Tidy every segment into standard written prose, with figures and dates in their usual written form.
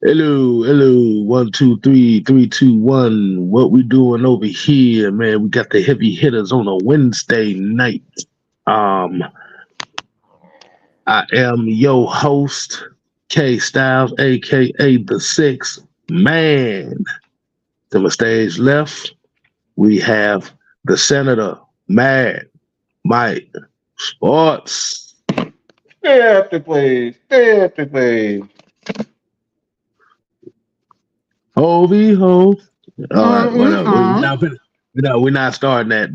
Hello. 1, 2, 3, 3, 2, 1. What we doing over here, man? We got the heavy hitters on a Wednesday night. I am your host, K Styles, aka the Sixth Man. To my stage left, we have the Senator, Mad Mike Sports. Stay after plays. Hovey ho. All right, whatever. We're not starting that.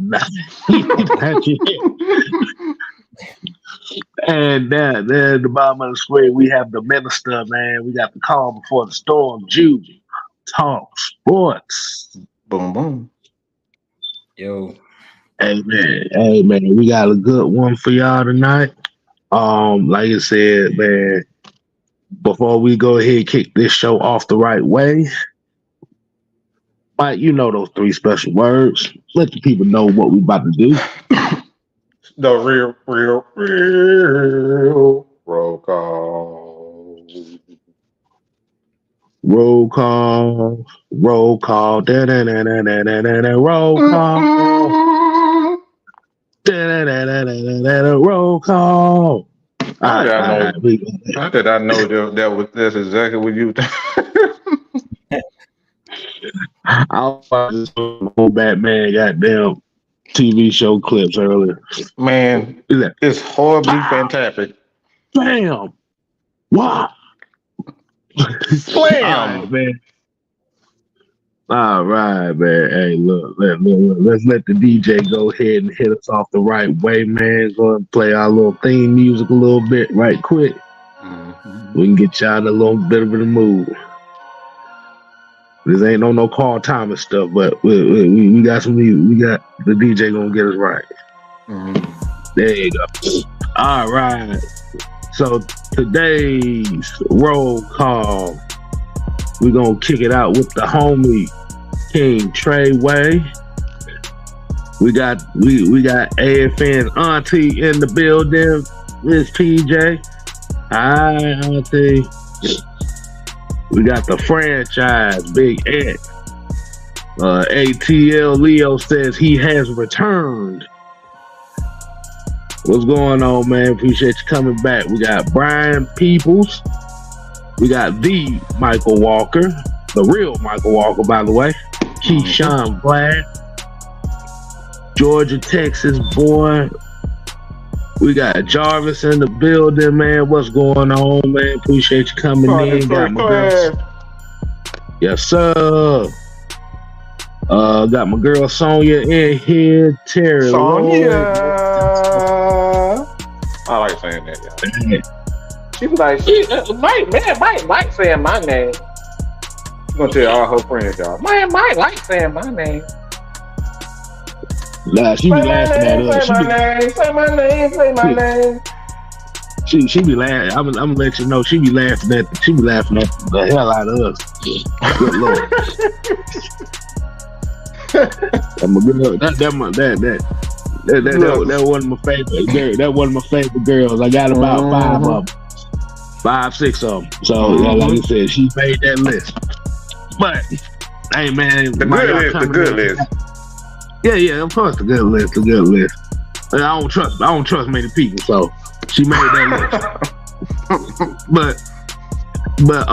And there at the bottom of the screen, we have the minister, man. We got the calm before the storm, Jude. Talk sports. Boom, boom. Yo. Hey, man. We got a good one for y'all tonight. Like I said, man, before we go ahead and kick this show off the right way, Mike, you know those 3 special words. Let the people know what we about to do. The real roll call. Roll call. Roll call. Roll call. How did I know that's exactly what you I was just old Batman goddamn TV show clips earlier. Man, it's horribly fantastic. Bam! Wow! Slam! All right, man. Hey, look, let's let the DJ go ahead and hit us off the right way, man. Go and play our little theme music a little bit right quick. We can get y'all in a little bit of the mood. This ain't no Carl Thomas stuff, but we got some music. We got the DJ gonna get us right. There you go. All right. So today's roll call, we're gonna kick it out with the homie King Treyway. We got AFN's auntie in the building, Miss PJ. Hi, auntie. We got the franchise, Big Ed. ATL Leo says he has returned. What's going on, man? Appreciate you coming back. We got Brian Peoples. We got the Michael Walker, the real Michael Walker, by the way. Keyshawn Vlad. Georgia, Texas boy. We got Jarvis in the building, man. What's going on, man? Appreciate you coming in. Got my girl. Yes, sir. Got my girl Sonia in here. Terry. Sonia. I like saying that, y'all. She was like, Mike saying my name. I'm gonna tell all her friends, y'all. Mike like saying my name. Nah, she be laughing at us. Say my name. She be laughing. I'm gonna let you know. She be laughing at the hell out of us. Good Lord. That one of my favorite. That one of my favorite girls. I got about 5 of them. 5, 6 of them. So like I said, she made that list. But hey, man, the good list. Yeah, of course, the good list. I don't trust many people, so she made that list. but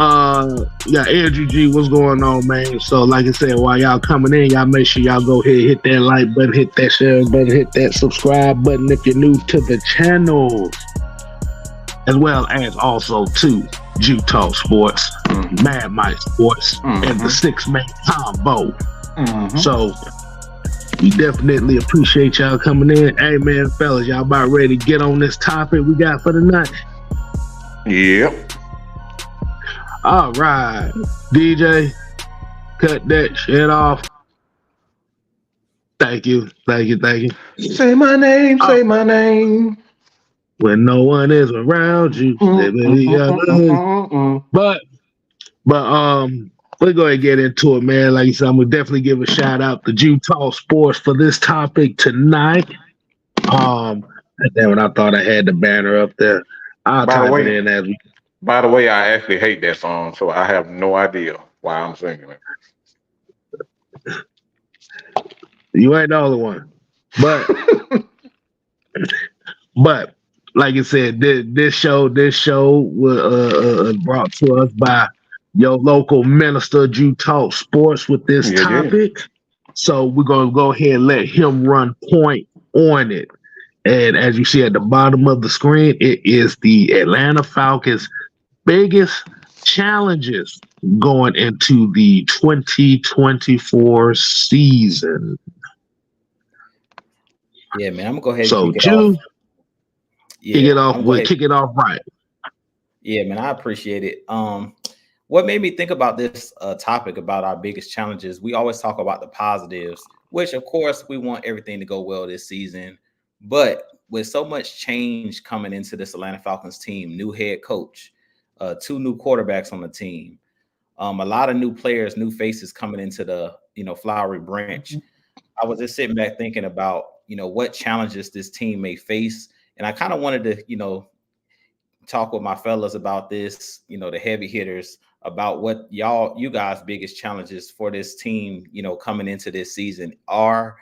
Andrew G, what's going on, man? So like I said, while y'all coming in, y'all make sure y'all go ahead, hit that like button, hit that share button, hit that subscribe button if you're new to the channel, as well as also to Jude Talk Sports, Mad Mike Sports, and the 6-man combo. So we definitely appreciate y'all coming in. Hey, man, fellas, y'all about ready to get on this topic we got for the night? Yep. All right. DJ, cut that shit off. Thank you. Say my name. When no one is around you. But we're going to get into it, man. Like you said, I'm going to definitely give a shout out to Jude Talk Sports for this topic tonight. Damn it, I thought I had the banner up there. I'll type it in as we By the way, I actually hate that song, so I have no idea why I'm singing it. You ain't the only one. But but like I said, this show was brought to us by your local minister. Drew Talk Sports with this Yeah, yeah. topic. So we're gonna go ahead and let him run point on it. And as you see at the bottom of the screen, it is the Atlanta Falcons' biggest challenges going into the 2024 season. Yeah, man. I'm gonna go ahead and So, kick it off. Jew, Yeah, kick it off right. Yeah, man. I appreciate it. What made me think about this topic about our biggest challenges? We always talk about the positives, which of course we want everything to go well this season. But with so much change coming into this Atlanta Falcons team, new head coach, two new quarterbacks on the team, a lot of new players, new faces coming into the Flowery Branch. I was just sitting back thinking about what challenges this team may face, and I kind of wanted to talk with my fellas about this, the heavy hitters, about what you guys' biggest challenges for this team, coming into this season are.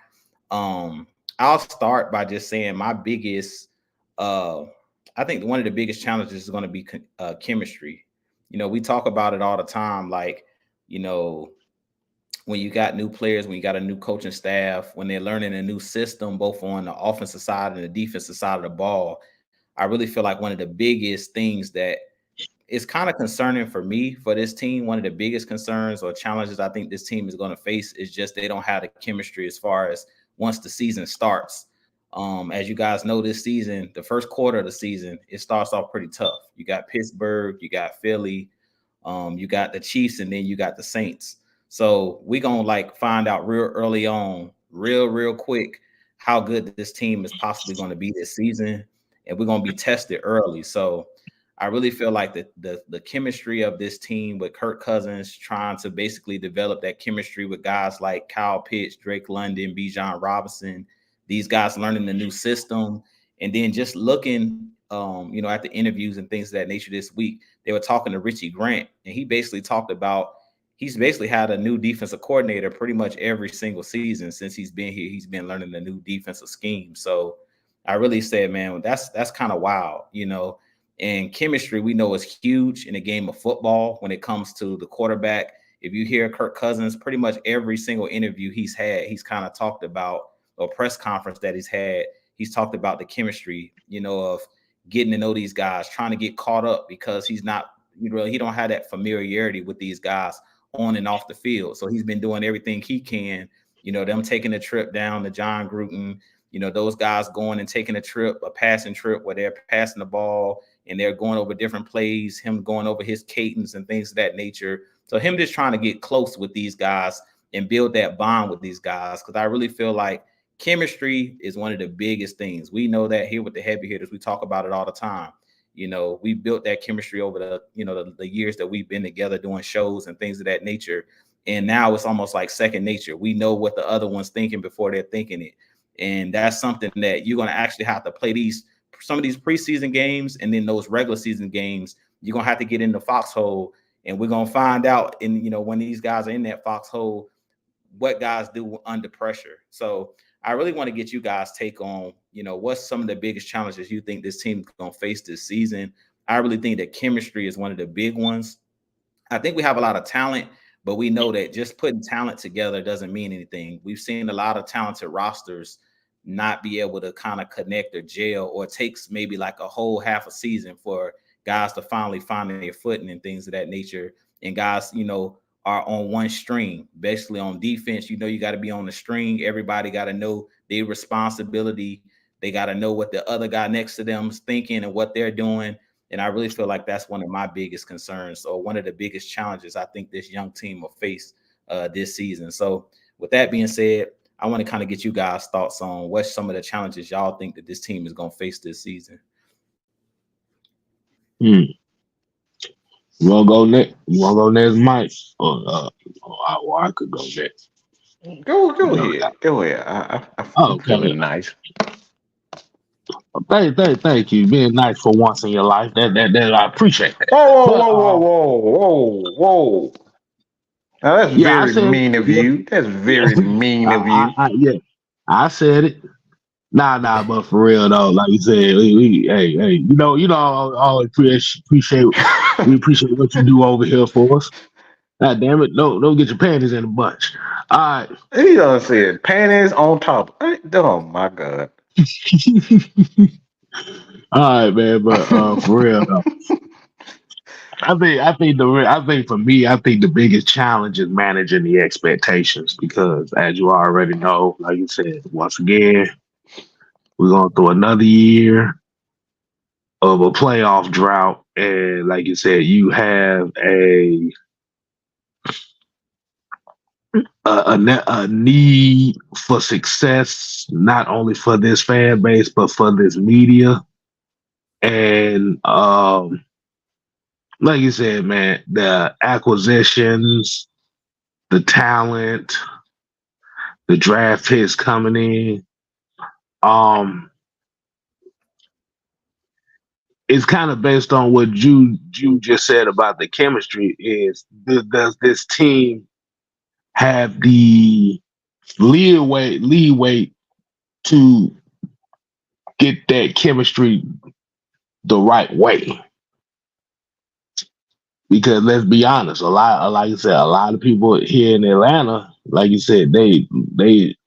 I'll start by just saying my biggest, I think one of the biggest challenges is going to be chemistry. We talk about it all the time, like, when you got new players, when you got a new coaching staff, when they're learning a new system, both on the offensive side and the defensive side of the ball, I really feel like one of the biggest things that is kind of concerning for me for this team, one of the biggest concerns or challenges I think this team is going to face is just they don't have the chemistry as far as once the season starts. As you guys know, this season, the first quarter of the season, it starts off pretty tough. You got Pittsburgh, you got Philly, you got the Chiefs, and then you got the Saints. So we're going to find out real early on, real quick, how good this team is possibly going to be this season. And we're going to be tested early. So I really feel like the chemistry of this team with Kirk Cousins trying to basically develop that chemistry with guys like Kyle Pitts, Drake London, Bijan Robinson, these guys learning the new system. And then just looking, at the interviews and things of that nature this week, they were talking to Richie Grant, and he basically talked about he's basically had a new defensive coordinator pretty much every single season since he's been here. He's been learning the new defensive scheme. So I really said, man, that's kind of wild, And chemistry, we know, is huge in a game of football when it comes to the quarterback. If you hear Kirk Cousins, pretty much every single interview he's had, he's kind of talked about, or press conference that he's had, he's talked about the chemistry, of getting to know these guys, trying to get caught up because he's not, he don't have that familiarity with these guys on and off the field. So he's been doing everything he can, them taking a trip down to John Gruden, those guys going and taking a passing trip where they're passing the ball and they're going over different plays, him going over his cadence and things of that nature. So him just trying to get close with these guys and build that bond with these guys. Because I really feel like chemistry is one of the biggest things. We know that here with the heavy hitters, we talk about it all the time. We built that chemistry over the years that we've been together doing shows and things of that nature. And now it's almost like second nature. We know what the other one's thinking before they're thinking it. And that's something that you're going to actually have to play some of these preseason games, and then those regular season games, you're going to have to get in the foxhole, and we're going to find out when these guys are in that foxhole, what guys do under pressure. So I really want to get you guys' take on, what's some of the biggest challenges you think this team is going to face this season. I really think that chemistry is one of the big ones. I think we have a lot of talent, but we know that just putting talent together doesn't mean anything. We've seen a lot of talented rosters not be able to kind of connect or gel, or it takes maybe like a whole half a season for guys to finally find their footing and things of that nature. And guys, are on one string. Basically on defense, you got to be on the string. Everybody got to know their responsibility. They got to know what the other guy next to them is thinking and what they're doing. And I really feel like that's one of my biggest concerns, or one of the biggest challenges I think this young team will face this season. So with that being said, I want to kind of get you guys' thoughts on what's some of the challenges y'all think that this team is going to face this season. You want to go next? Mike? Or I could go next. Go ahead. I feel nice. Thank you. Being nice for once in your life. That I appreciate that. Whoa, But whoa, whoa, whoa, whoa, whoa, whoa. Now that's yeah, I very said mean of yeah, you. That's yeah. very mean of you. Yeah, I said it. Nah, but for real though, like you said, hey, always we appreciate what you do over here for us. God damn it, don't get your panties in a bunch. All right. He done said panties on top. Oh my god. All right, man, but for real though, I think for me, I think the biggest challenge is managing the expectations because, as you already know, like you said, once again, we're going through another year of a playoff drought, and like you said, you have a need for success, not only for this fan base but for this media, and like you said, man, the acquisitions, the talent, the draft picks coming in. Um, it's kind of based on what you just said about the chemistry. Does this team have the leeway to get that chemistry the right way? Because let's be honest, like you said, a lot of people here in Atlanta, like you said, they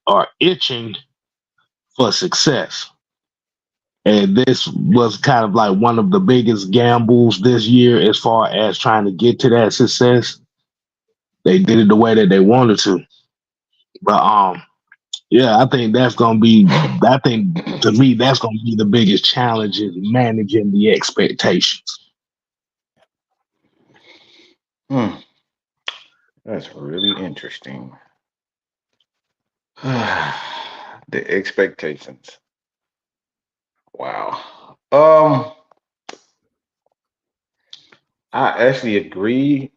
are itching for success. And this was kind of like one of the biggest gambles this year as far as trying to get to that success. They did it the way that they wanted to. But yeah, I think to me that's gonna be the biggest challenge is managing the expectations. Hmm. That's really interesting. The expectations. Wow. I actually agree.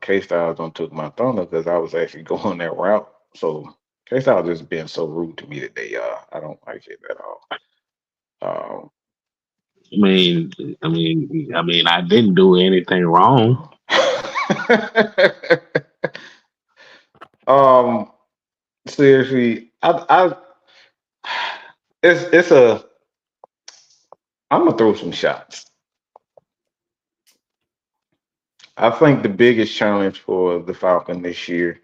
K Styles don't took my thunder because I was actually going that route. So K Styles just being so rude to me today. I don't like it at all. Um, I mean, I didn't do anything wrong. um, seriously, it's a. I'm gonna throw some shots. I think the biggest challenge for the Falcon this year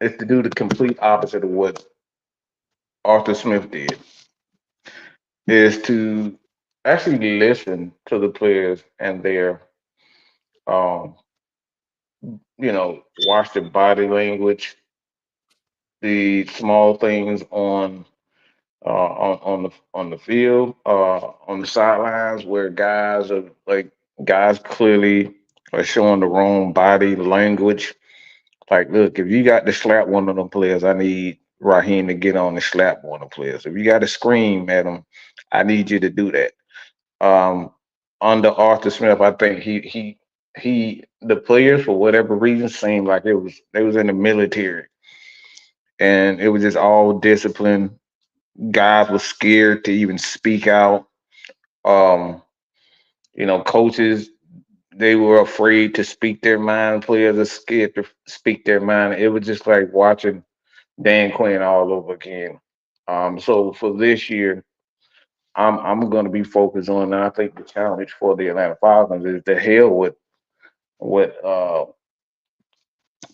is to do the complete opposite of what Arthur Smith did. Is to actually listen to the players and their um watch their body language, the small things on the field, on the sidelines where guys clearly are showing the wrong body language. Like, look, if you got to slap one of them players, I need Raheem to get on and slap one of the players. If you got to scream at them, I need you to do that. Um, Under Arthur Smith, I think the players for whatever reason seemed like they was in the military, and it was just all discipline. Guys were scared to even speak out. Um, Coaches, they were afraid to speak their mind. Players are scared to speak their mind. It was just like watching Dan Quinn all over again. So for this year, I'm going to be focused on. And I think the challenge for the Atlanta Falcons is to hell with what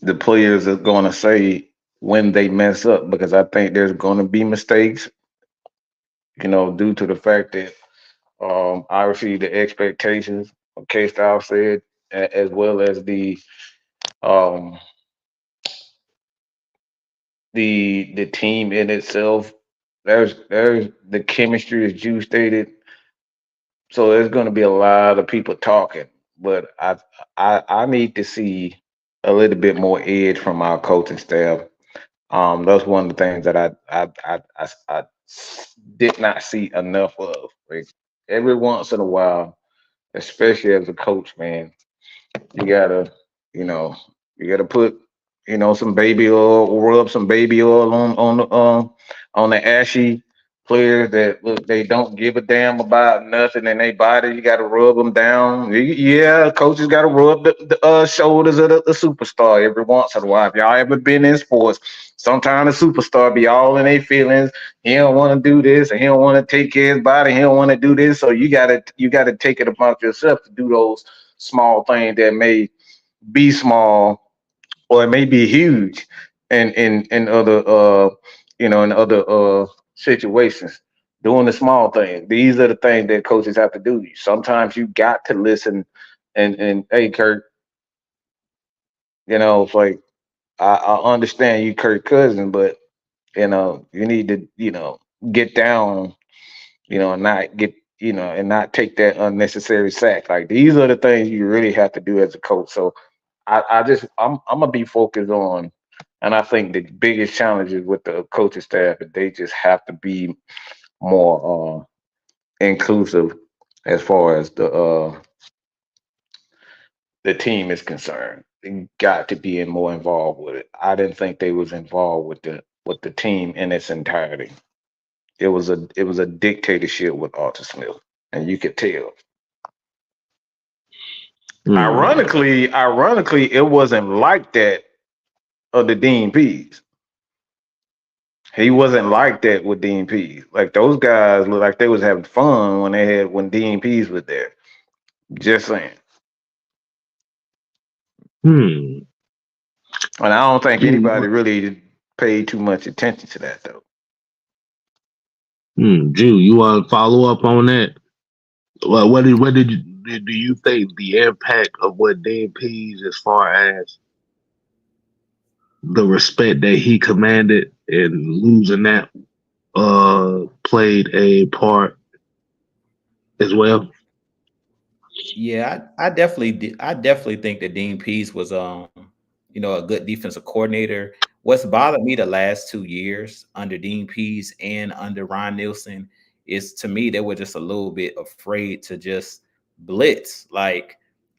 the players are going to say when they mess up, because I think there's going to be mistakes. Due to the fact that obviously the expectations, K Style said, as well as um, the team in itself. There's the chemistry, as you stated. So there's going to be a lot of people talking, but I need to see a little bit more edge from our coaching staff. That's one of the things that I did not see enough of. Like, every once in a while, especially as a coach, man, you gotta, you know, you gotta put, some baby oil, rub some baby oil on the ashy players that look, they don't give a damn about nothing in their body. You got to rub them down. Yeah, coaches got to rub the shoulders of the superstar every once in a while. If y'all ever been in sports, sometimes the superstar be all in their feelings. He don't want to do this, and he don't want to take care of his body. He don't want to do this. So you gotta take it upon yourself to do those small things that may be small or it may be huge in other in other situations. Doing the small things. These are the things that coaches have to do. Sometimes you got to listen and hey Kurt, it's like I understand you Kurt Cousin, but you need to, get down, and not get, and not take that unnecessary sack. Like these are the things you really have to do as a coach. So I'm gonna be focused on, and I think the biggest challenges with the coaching staff is they just have to be more inclusive as far as the team is concerned. They got to be more involved with it. I didn't think they was involved with the team in its entirety. It was a dictatorship with Arthur Smith, and you could tell. Ironically, it wasn't like that of the Dean Pease. He wasn't like that with Dean Pease. Like those guys looked like they was having fun when Dean Pease was there. Just saying. Hmm. And I don't think anybody really paid too much attention to that though. Drew, you want to follow up on that? Well, do you think the impact of what Dean Pease as far as the respect that he commanded and losing that played a part as well? Yeah, I definitely I definitely think that Dean Pease was a good defensive coordinator. What's bothered me the last 2 years under Dean Pease and under Ron Nielsen is, to me, they were just a little bit afraid to just blitz. Like,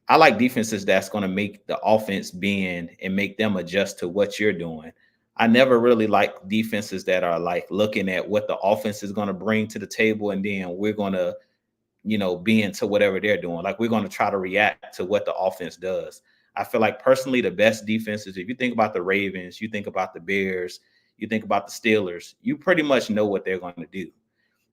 I like defenses that's going to make the offense bend and make them adjust to what you're doing. I never really like defenses that are like looking at what the offense is going to bring to the table, and then we're going to be into whatever they're doing. Like, we're going to try to react to what the offense does. I feel like personally the best defenses, if you think about the Ravens, you think about the Bears, you think about the Steelers, you pretty much know what they're going to do.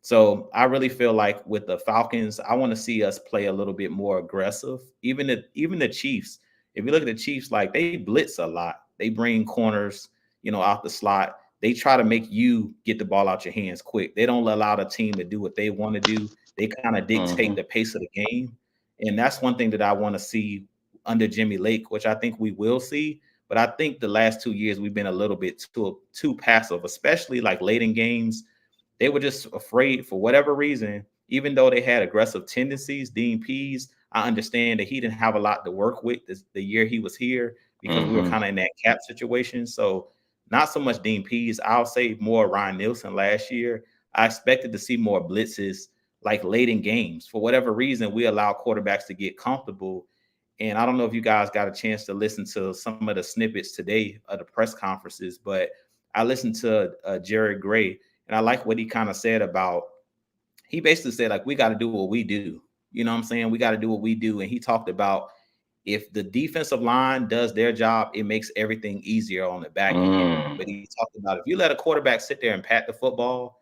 So I really feel like with the Falcons, I want to see us play a little bit more aggressive. Even the Chiefs, if you look at the Chiefs, like they blitz a lot. They bring corners, out the slot. They try to make you get the ball out your hands quick. They don't allow the team to do what they want to do. They kind of dictate the pace of the game. And that's one thing that I want to see under Jimmy Lake, which I think we will see. But I think the last 2 years we've been a little bit too passive, especially like late in games. They were just afraid for whatever reason, even though they had aggressive tendencies. Dean Pease, I understand that he didn't have a lot to work with the year he was here because we were kind of in that cap situation. So not so much Dean Pease. I'll say more Ryan Nielsen last year. I expected to see more blitzes like late in games. For whatever reason, we allow quarterbacks to get comfortable. And I don't know if you guys got a chance to listen to some of the snippets today of the press conferences, but I listened to Jared Gray, and I like what he kind of said about, he basically said, like, we got to do what we do. You know what I'm saying? We got to do what we do. And he talked about if the defensive line does their job, it makes everything easier on the back end. But he talked about if you let a quarterback sit there and pat the football,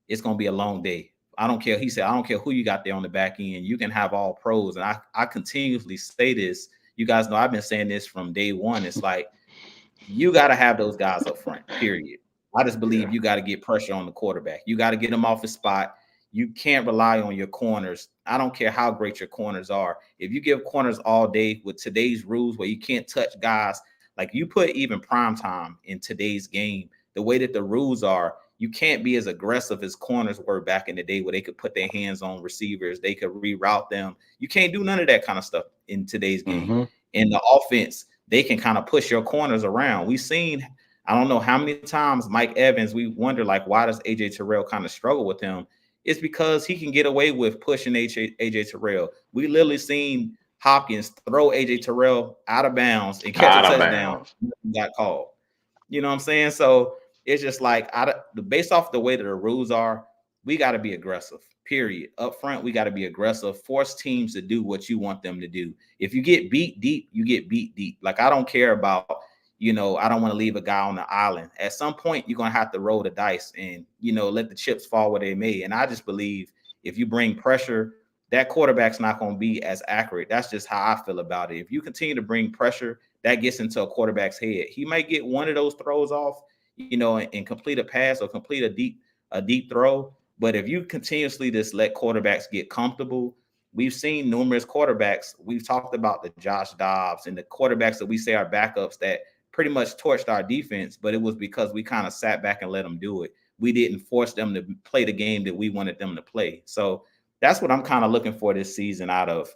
it's going to be a long day. I don't care. He said, I don't care who you got there on the back end. You can have all pros. And I continuously say this. You guys know I've been saying this from day one. It's like, you got to have those guys up front, period. I just believe you got to get pressure on the quarterback. You got to get him off his spot. You can't rely on your corners. I don't care how great your corners are. If you give corners all day with today's rules where you can't touch guys, like you put even prime time in today's game, the way that the rules are, you can't be as aggressive as corners were back in the day where they could put their hands on receivers. They could reroute them. You can't do none of that kind of stuff in today's game. In the offense, they can kind of push your corners around. We've seen, I don't know how many times Mike Evans, we wonder, like, why does AJ Terrell kind of struggle with him? It's because he can get away with pushing AJ Terrell. We literally seen Hopkins throw AJ Terrell out of bounds and catch a touchdown. Got called. You know what I'm saying? So it's just like, based off the way that the rules are, we got to be aggressive. Period. Up front, we got to be aggressive. Force teams to do what you want them to do. If you get beat deep, you get beat deep. Like I don't care about, I don't want to leave a guy on the island. At some point, you're gonna have to roll the dice and let the chips fall where they may. And I just believe if you bring pressure, that quarterback's not gonna be as accurate. That's just how I feel about it. If you continue to bring pressure, that gets into a quarterback's head. He might get one of those throws off, and complete a pass or complete a deep throw. But if you continuously just let quarterbacks get comfortable, we've seen numerous quarterbacks. We've talked about the Josh Dobbs and the quarterbacks that we say are backups that pretty much torched our defense, but it was because we kind of sat back and let them do it. We didn't force them to play the game that we wanted them to play. So that's what I'm kind of looking for this season out of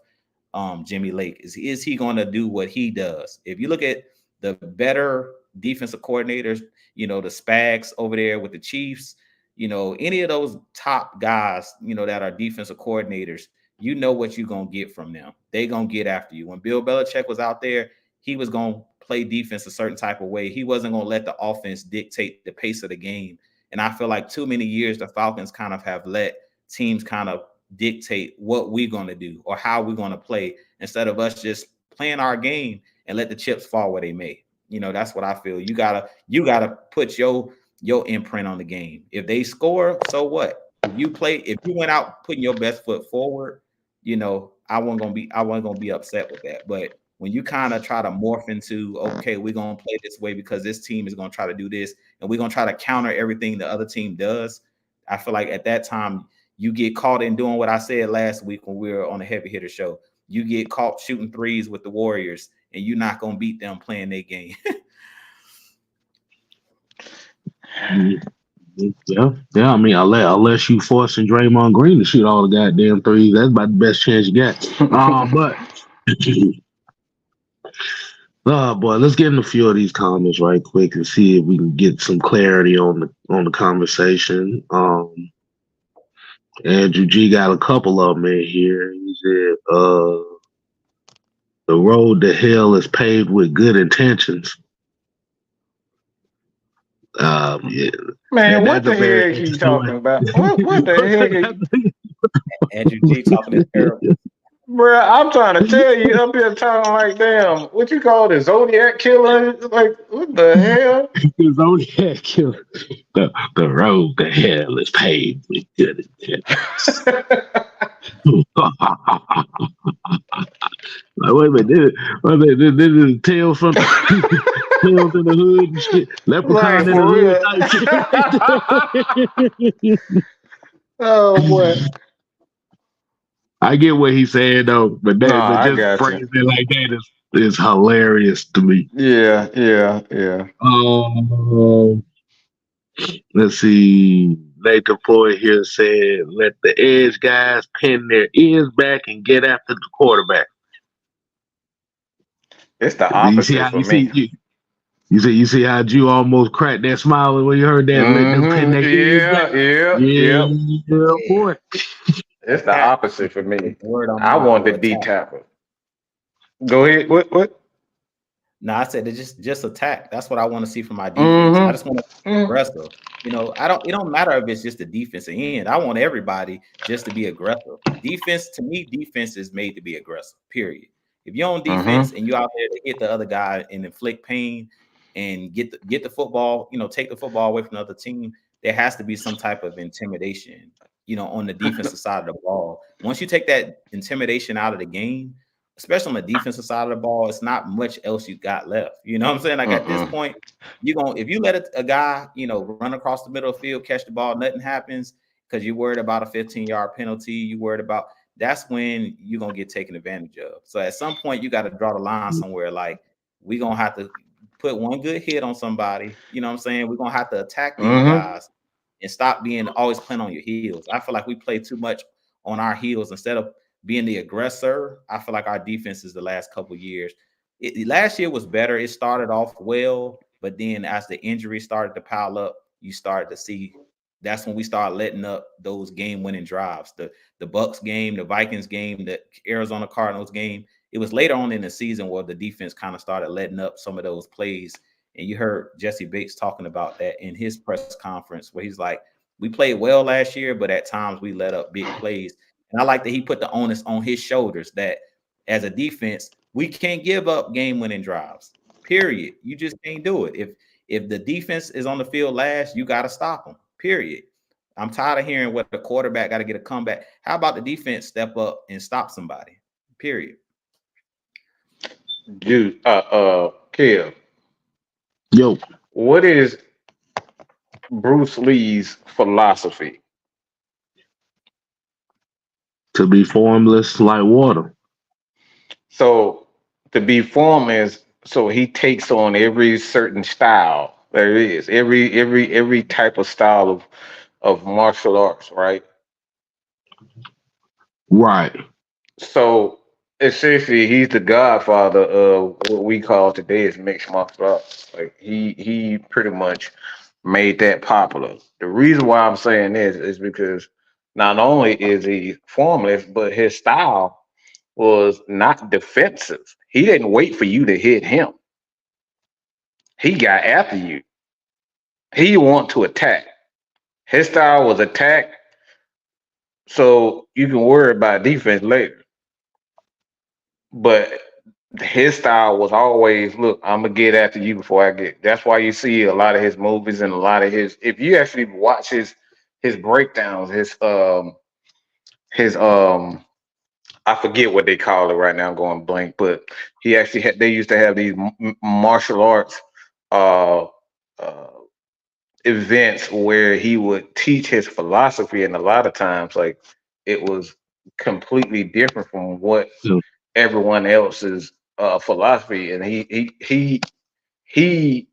Jimmy Lake. Is he going to do what he does? If you look at the better defensive coordinators, the Spags over there with the Chiefs, any of those top guys, that are defensive coordinators, what you're going to get from them. They're going to get after you. When Bill Belichick was out there, he was going to play defense a certain type of way. He wasn't going to let the offense dictate the pace of the game. And I feel like too many years the Falcons kind of have let teams kind of dictate what we're going to do or how we're going to play instead of us just playing our game and let the chips fall where they may. That's what I feel. You gotta put your imprint on the game. If they score, so what? If you went out putting your best foot forward, I wasn't gonna be upset with that. But when you kind of try to morph into, okay, we're going to play this way because this team is going to try to do this, and we're going to try to counter everything the other team does, I feel like at that time you get caught in doing what I said last week when we were on the Heavy Hitter Show. You get caught shooting threes with the Warriors, and you're not going to beat them playing their game. Yeah. I mean, unless you forcing Draymond Green to shoot all the goddamn threes, that's about the best chance you got. But boy, let's get in a few of these comments right quick and see if we can get some clarity on the conversation. Andrew G got a couple of them in here. He said, "The road to hell is paved with good intentions." Yeah. Man, what the heck are you talking about? What the heck? Andrew G talking is terrible. Bro, I'm trying to tell you up here talking like, damn, what you call it, Zodiac killer? Like, what the hell? The Zodiac killer. The road to hell is paved with good intentions. Wait a minute, this is Tales from Tales in the Hood and shit. Leprechaun in the Hood. Oh boy. I get what he's saying though, but just phrasing it like that is hilarious to me. Yeah. Let's see. Nathan Floyd here said, "Let the edge guys pin their ears back and get after the quarterback." It's the opposite for me. You see how Jew almost cracked that smile when you heard that? Let them pin their ears back. Yeah, boy. It's the opposite for me. I want the D tackle. Go ahead. What? No, I said it's just attack. That's what I want to see from my defense. I just want to be aggressive. It don't matter if it's just the defensive end. I want everybody just to be aggressive. Defense is made to be aggressive, period. If you're on defense and you're out there to hit the other guy and inflict pain and get the football, take the football away from the other team, there has to be some type of intimidation, on the defensive side of the ball. Once you take that intimidation out of the game, especially on the defensive side of the ball, it's not much else you got left. You know what I'm saying? Like at this point, if you let a guy, run across the middle of the field, catch the ball, nothing happens because you're worried about a 15-yard penalty. You worried about that's when you're gonna get taken advantage of. So at some point, you got to draw the line somewhere. Like we're gonna have to put one good hit on somebody. You know what I'm saying? We're gonna have to attack these guys and stop being always playing on your heels. I feel like we play too much on our heels instead of being the aggressor. I feel like our defenses the last couple of years. Last year was better. It started off well, but then as the injuries started to pile up, you started to see that's when we started letting up those game-winning drives. The Bucks game, the Vikings game, the Arizona Cardinals game. It was later on in the season where the defense kind of started letting up some of those plays. And you heard Jesse Bates talking about that in his press conference where he's like, We played well last year, but at times we let up big plays. And I like that he put the onus on his shoulders that as a defense, we can't give up game-winning drives. Period. You just can't do it. If the defense is on the field last, you got to stop them. Period. I'm tired of hearing what the quarterback got to get a comeback. How about the defense step up and stop somebody? Period. Dude, Kev, Yo, what is Bruce Lee's philosophy? to be formless like water. So to be formless, so he takes on every certain style there is, every type of style of martial arts, right? Right. So essentially, he's the godfather of what we call today is mixed martial arts. Like he pretty much made that popular. The reason why I'm saying this is because not only is he formless, but his style was not defensive. He didn't wait for you to hit him. He got after you. He want to attack. His style was attack, so you can worry about defense later. But his style was always, look, I'm gonna get after you before I get. That's why you see a lot of his movies and a lot of his. If you actually watch his breakdowns, his I forget what they call it right now. I'm going blank, but he actually had. They used to have these martial arts uh, uh, events where he would teach his philosophy, and a lot of times, like it was completely different from what Yeah. everyone else's philosophy, and he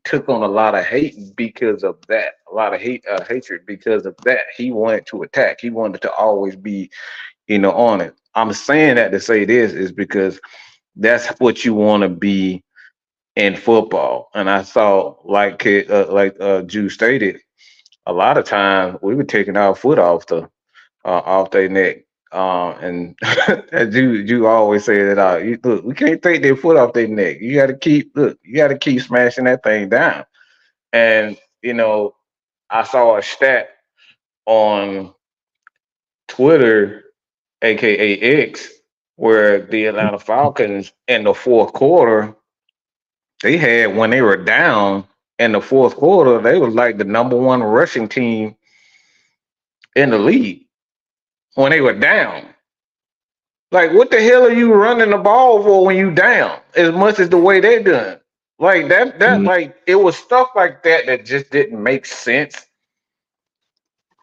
took on a lot of hate because of that, a lot of hatred because of that. He wanted to attack. He wanted to always be, on it. I'm saying that to say this is because that's what you want to be in football. And I saw, like Drew stated, a lot of times we were taking our foot off their neck. And as you always say that look, we can't take their foot off their neck. You got to keep smashing that thing down. And I saw a stat on Twitter, aka X, where the Atlanta Falcons in the fourth quarter, they had when they were down in the fourth quarter, they was like the number one rushing team in the league when they were down. Like, what the hell are you running the ball for when you down? As much as the way they done. Like Mhm. like it was stuff like that that just didn't make sense.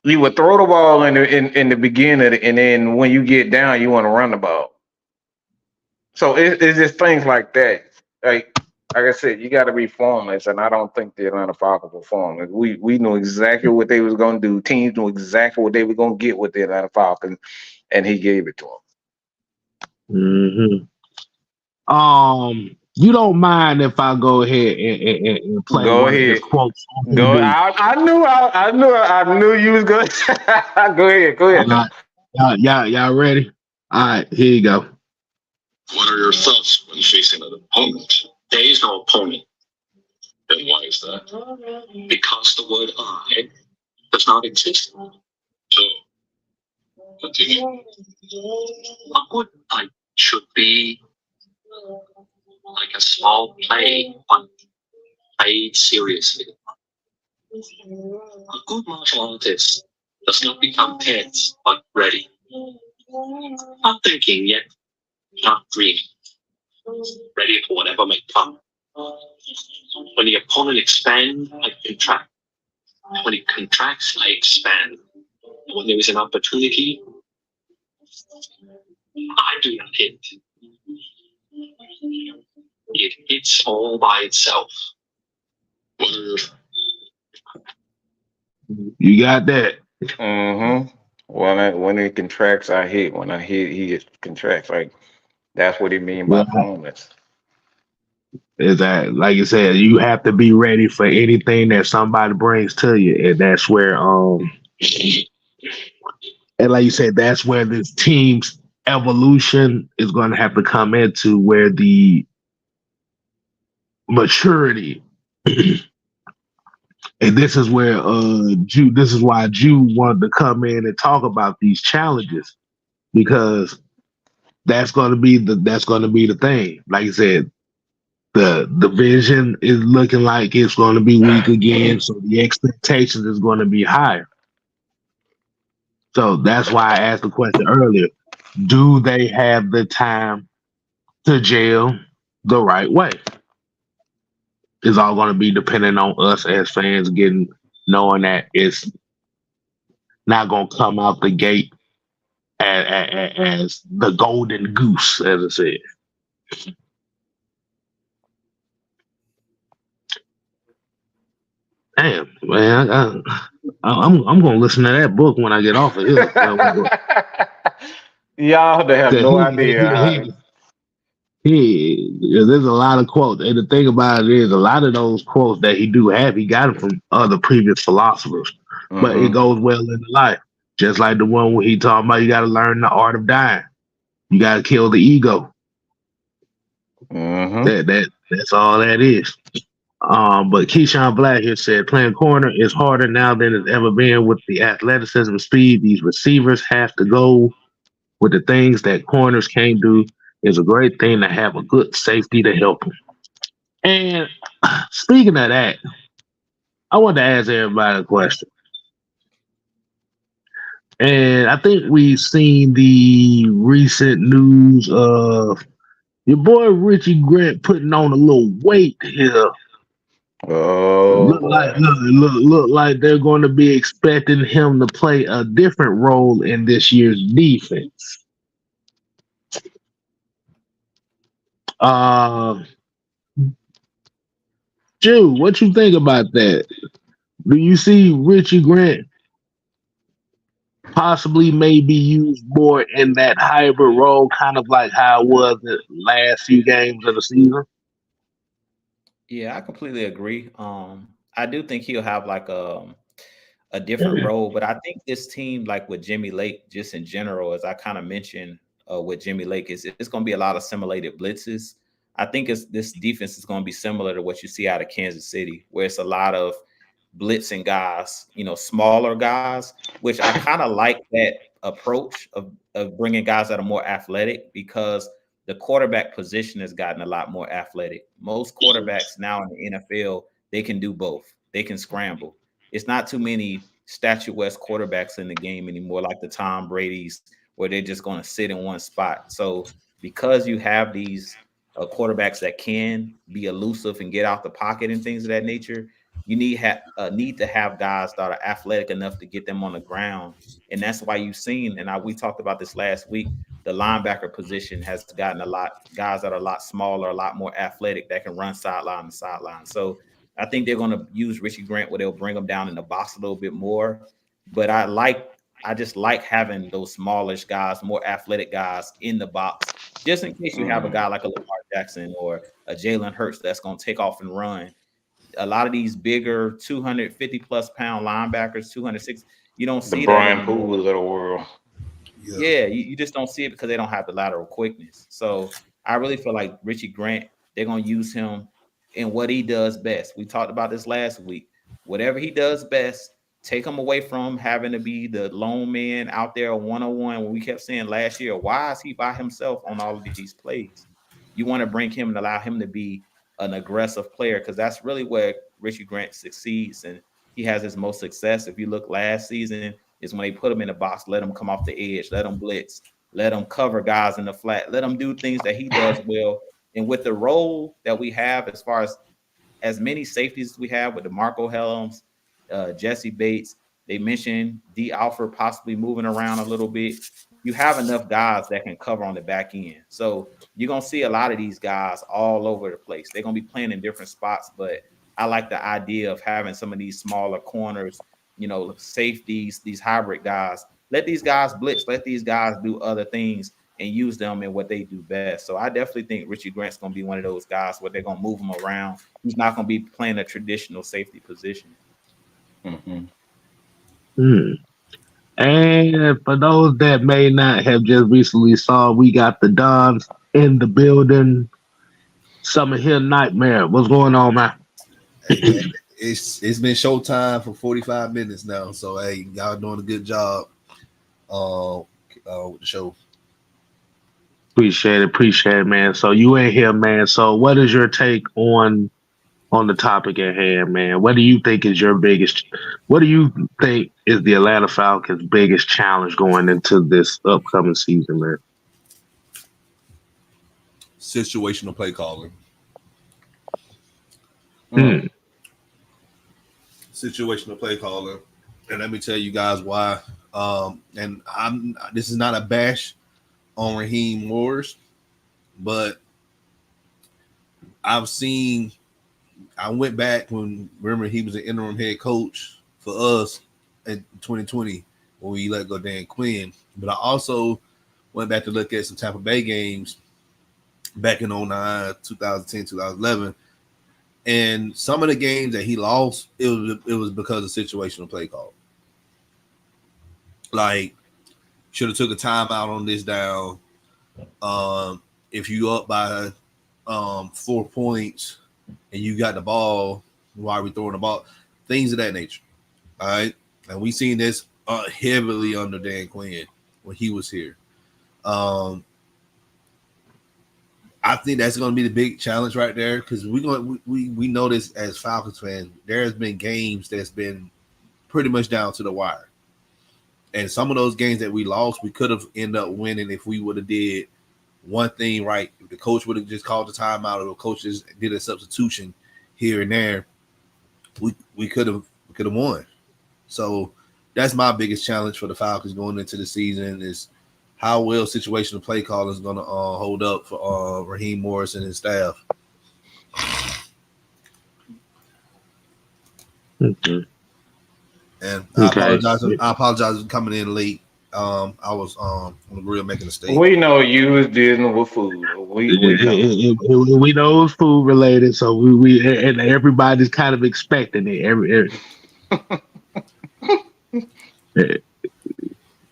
You would throw the ball in the beginning, and then when you get down, you want to run the ball. So it's just things like that. Like I said, you got to be formless, and I don't think the Atlanta Falcons were formless. We knew exactly what they was gonna do. Teams knew exactly what they were gonna get with the Atlanta Falcons, and he gave it to them. Mm-hmm. You don't mind if I go ahead and play Go one of his ahead. quotes on Go. TV? I knew you was going. Go ahead. Go All ahead. Now. right. Y'all ready? All right, here you go. What are your thoughts when facing an opponent? There is no opponent. Then why is that? Because the word I does not exist. So, continue. A good fight should be like a small play, but played seriously. A good martial artist does not become tense, but ready. Not thinking yet, not dreaming. Ready for whatever may come. When the opponent expands, I contract. When it contracts, I expand. When there is an opportunity, I do not hit. It hits all by itself. You got that? Mm-hmm. When it contracts, I hit. When I hit, he contracts. Like that's what he mean by Well, formless. is that like you said, you have to be ready for anything that somebody brings to you, and that's where and like you said, that's where this team's evolution is going to have to come into, where the maturity And this is where this is why Jew wanted to come in and talk about these challenges, because that's gonna be the thing. Like I said, the division is looking like it's gonna be weak again, so the expectations is gonna be higher. So that's why I asked the question earlier. Do they have the time to jail the right way? It's all going to be dependent on us as fans knowing that it's not going to come out the gate as the golden goose, as I said. Damn, man, I'm going to listen to that book when I get off of here. Y'all they have no idea. There's a lot of quotes, and the thing about it is, a lot of those quotes that he got them from other previous philosophers, but it goes well into life. Just like the one where he talking about you got to learn the art of dying, you got to kill the ego. That's all that is. But Keyshawn Black here said playing corner is harder now than it's ever been with the athleticism and speed. These receivers have to go with the things that corners can't do. It's a great thing to have a good safety to help them. And speaking of that, I want to ask everybody a question. And I think we've seen the recent news of your boy Richie Grant putting on a little weight here. Look like they're going to be expecting him to play a different role in this year's defense. Jew, what you think about that? Do you see Richie Grant possibly maybe used more in that hybrid role, kind of like how it was the last few games of the season? Yeah, I completely agree. I do think he'll have like a different role, but I think this team, like with Jimmy Lake, just in general, as I kind of mentioned with Jimmy Lake, it's going to be a lot of simulated blitzes. I think this defense is going to be similar to what you see out of Kansas City, where it's a lot of blitzing guys, smaller guys, which I kind of like that approach of bringing guys that are more athletic, because the quarterback position has gotten a lot more athletic. Most quarterbacks now in the NFL, they can do both. They can scramble. It's not too many statuesque quarterbacks in the game anymore, like the Tom Brady's, where they're just going to sit in one spot. So because you have these quarterbacks that can be elusive and get out the pocket and things of that nature, you need to have guys that are athletic enough to get them on the ground. And that's why you've seen, and we talked about this last week, the linebacker position has gotten a lot guys that are a lot smaller, a lot more athletic, that can run sideline to sideline. So I think they're going to use Richie Grant where they'll bring him down in the box a little bit more. But I just like having those smallish guys, more athletic guys in the box, just in case you have a guy like a Lamar Jackson or a Jalen Hurts that's going to take off and run. A lot of these bigger 250 plus pound linebackers, 206, you don't see the Brian Pools of the world. Yeah, you just don't see it because they don't have the lateral quickness. So I really feel like Richie Grant, they're going to use him in what he does best. We talked about this last week. Whatever he does best, take him away from having to be the lone man out there one-on-one. When we kept saying last year, why is he by himself on all of these plays? You want to bring him and allow him to be an aggressive player, because that's really where Richie Grant succeeds and he has his most success. If you look last season, is when they put him in the box, let him come off the edge, let him blitz, let him cover guys in the flat, let him do things that he does well. And with the role that we have, as far as many safeties as we have with DeMarco Helms, Jesse Bates, they mentioned D. Alford possibly moving around a little bit. You have enough guys that can cover on the back end. So you're going to see a lot of these guys all over the place. They're going to be playing in different spots, but I like the idea of having some of these smaller corners, safeties, these hybrid guys. Let these guys blitz. Let these guys do other things and use them in what they do best. So I definitely think Richie Grant's going to be one of those guys where they're going to move him around. He's not going to be playing a traditional safety position. And for those that may not have just recently saw, we got the Dons in the building. Summer Hill Nightmare. What's going on, man? it's been showtime for 45 minutes now. So hey, y'all doing a good job with the show. Appreciate it, man. So you in here, man. So what is your take on the topic at hand, man? What do you think is your biggest? What do you think is the Atlanta Falcons' biggest challenge going into this upcoming season, man? Situational play calling. Situational play calling, and let me tell you guys why. And this is not a bash on Raheem Morris, but I went back when, remember, he was an interim head coach for us in 2020 when we let go Dan Quinn. But I also went back to look at some Tampa Bay games back in 2009, 2010, 2011. And some of the games that he lost, it was because of situational play call. Like, should have took a timeout on this down. If you up by 4 points and you got the ball, why are we throwing the ball? Things of that nature. All right. And we seen this heavily under Dan Quinn when he was here. I think that's going to be the big challenge right there, because we know this as Falcons fans. There has been games that's been pretty much down to the wire, and some of those games that we lost, we could have ended up winning if we would have did one thing right. If the coach would have just called the timeout, or the coaches did a substitution here and there, we could have won. So that's my biggest challenge for the Falcons going into the season is how well situational play call is going to hold up for Raheem Morris and his staff. Okay. And I apologize for coming in late. I was on the grill making a steak. We know you was dealing with food. We know. We know it was food related, so we and everybody's kind of expecting it.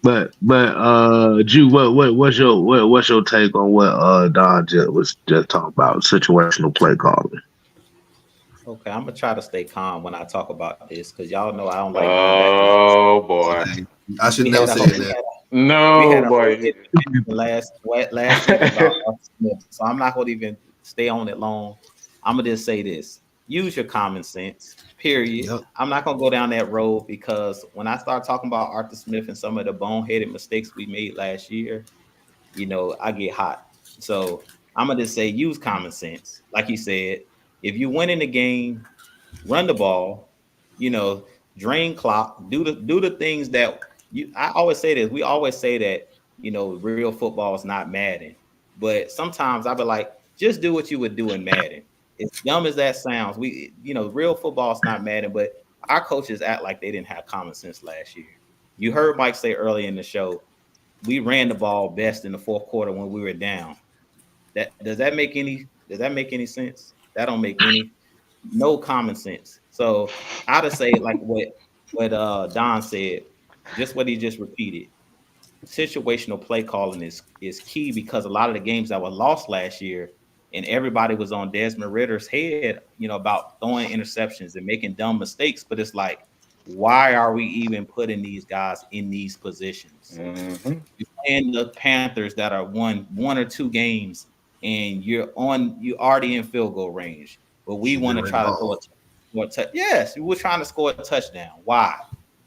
But Jew, what's your take on what Don was just talking about, situational play calling? Okay, I'm gonna try to stay calm when I talk about this because y'all know I don't like. Oh boy, I should never say that. No boy. Last week about Smith, so I'm not gonna even stay on it long. I'm gonna just say this: use your common sense. Period. Yep. I'm not gonna go down that road because when I start talking about Arthur Smith and some of the boneheaded mistakes we made last year, I get hot. So I'm gonna just say use common sense. Like you said, if you win in the game, run the ball, drain clock, do the things that I always say this. We always say that, real football is not Madden. But sometimes I'll be like, just do what you would do in Madden. As dumb as that sounds, real football is not Madden, but our coaches act like they didn't have common sense last year. You heard Mike say earlier in the show, we ran the ball best in the fourth quarter when we were down. Does that make any sense? That don't make no common sense. So I just say like what Don said, just what he just repeated. Situational play calling is key because a lot of the games that were lost last year, and everybody was on Desmond Ritter's head, about throwing interceptions and making dumb mistakes. But it's like, why are we even putting these guys in these positions? Mm-hmm. You're playing the Panthers that are one or two games, and you're already in field goal range. But we want to try to throw a touch. Yes, we're trying to score a touchdown. Why?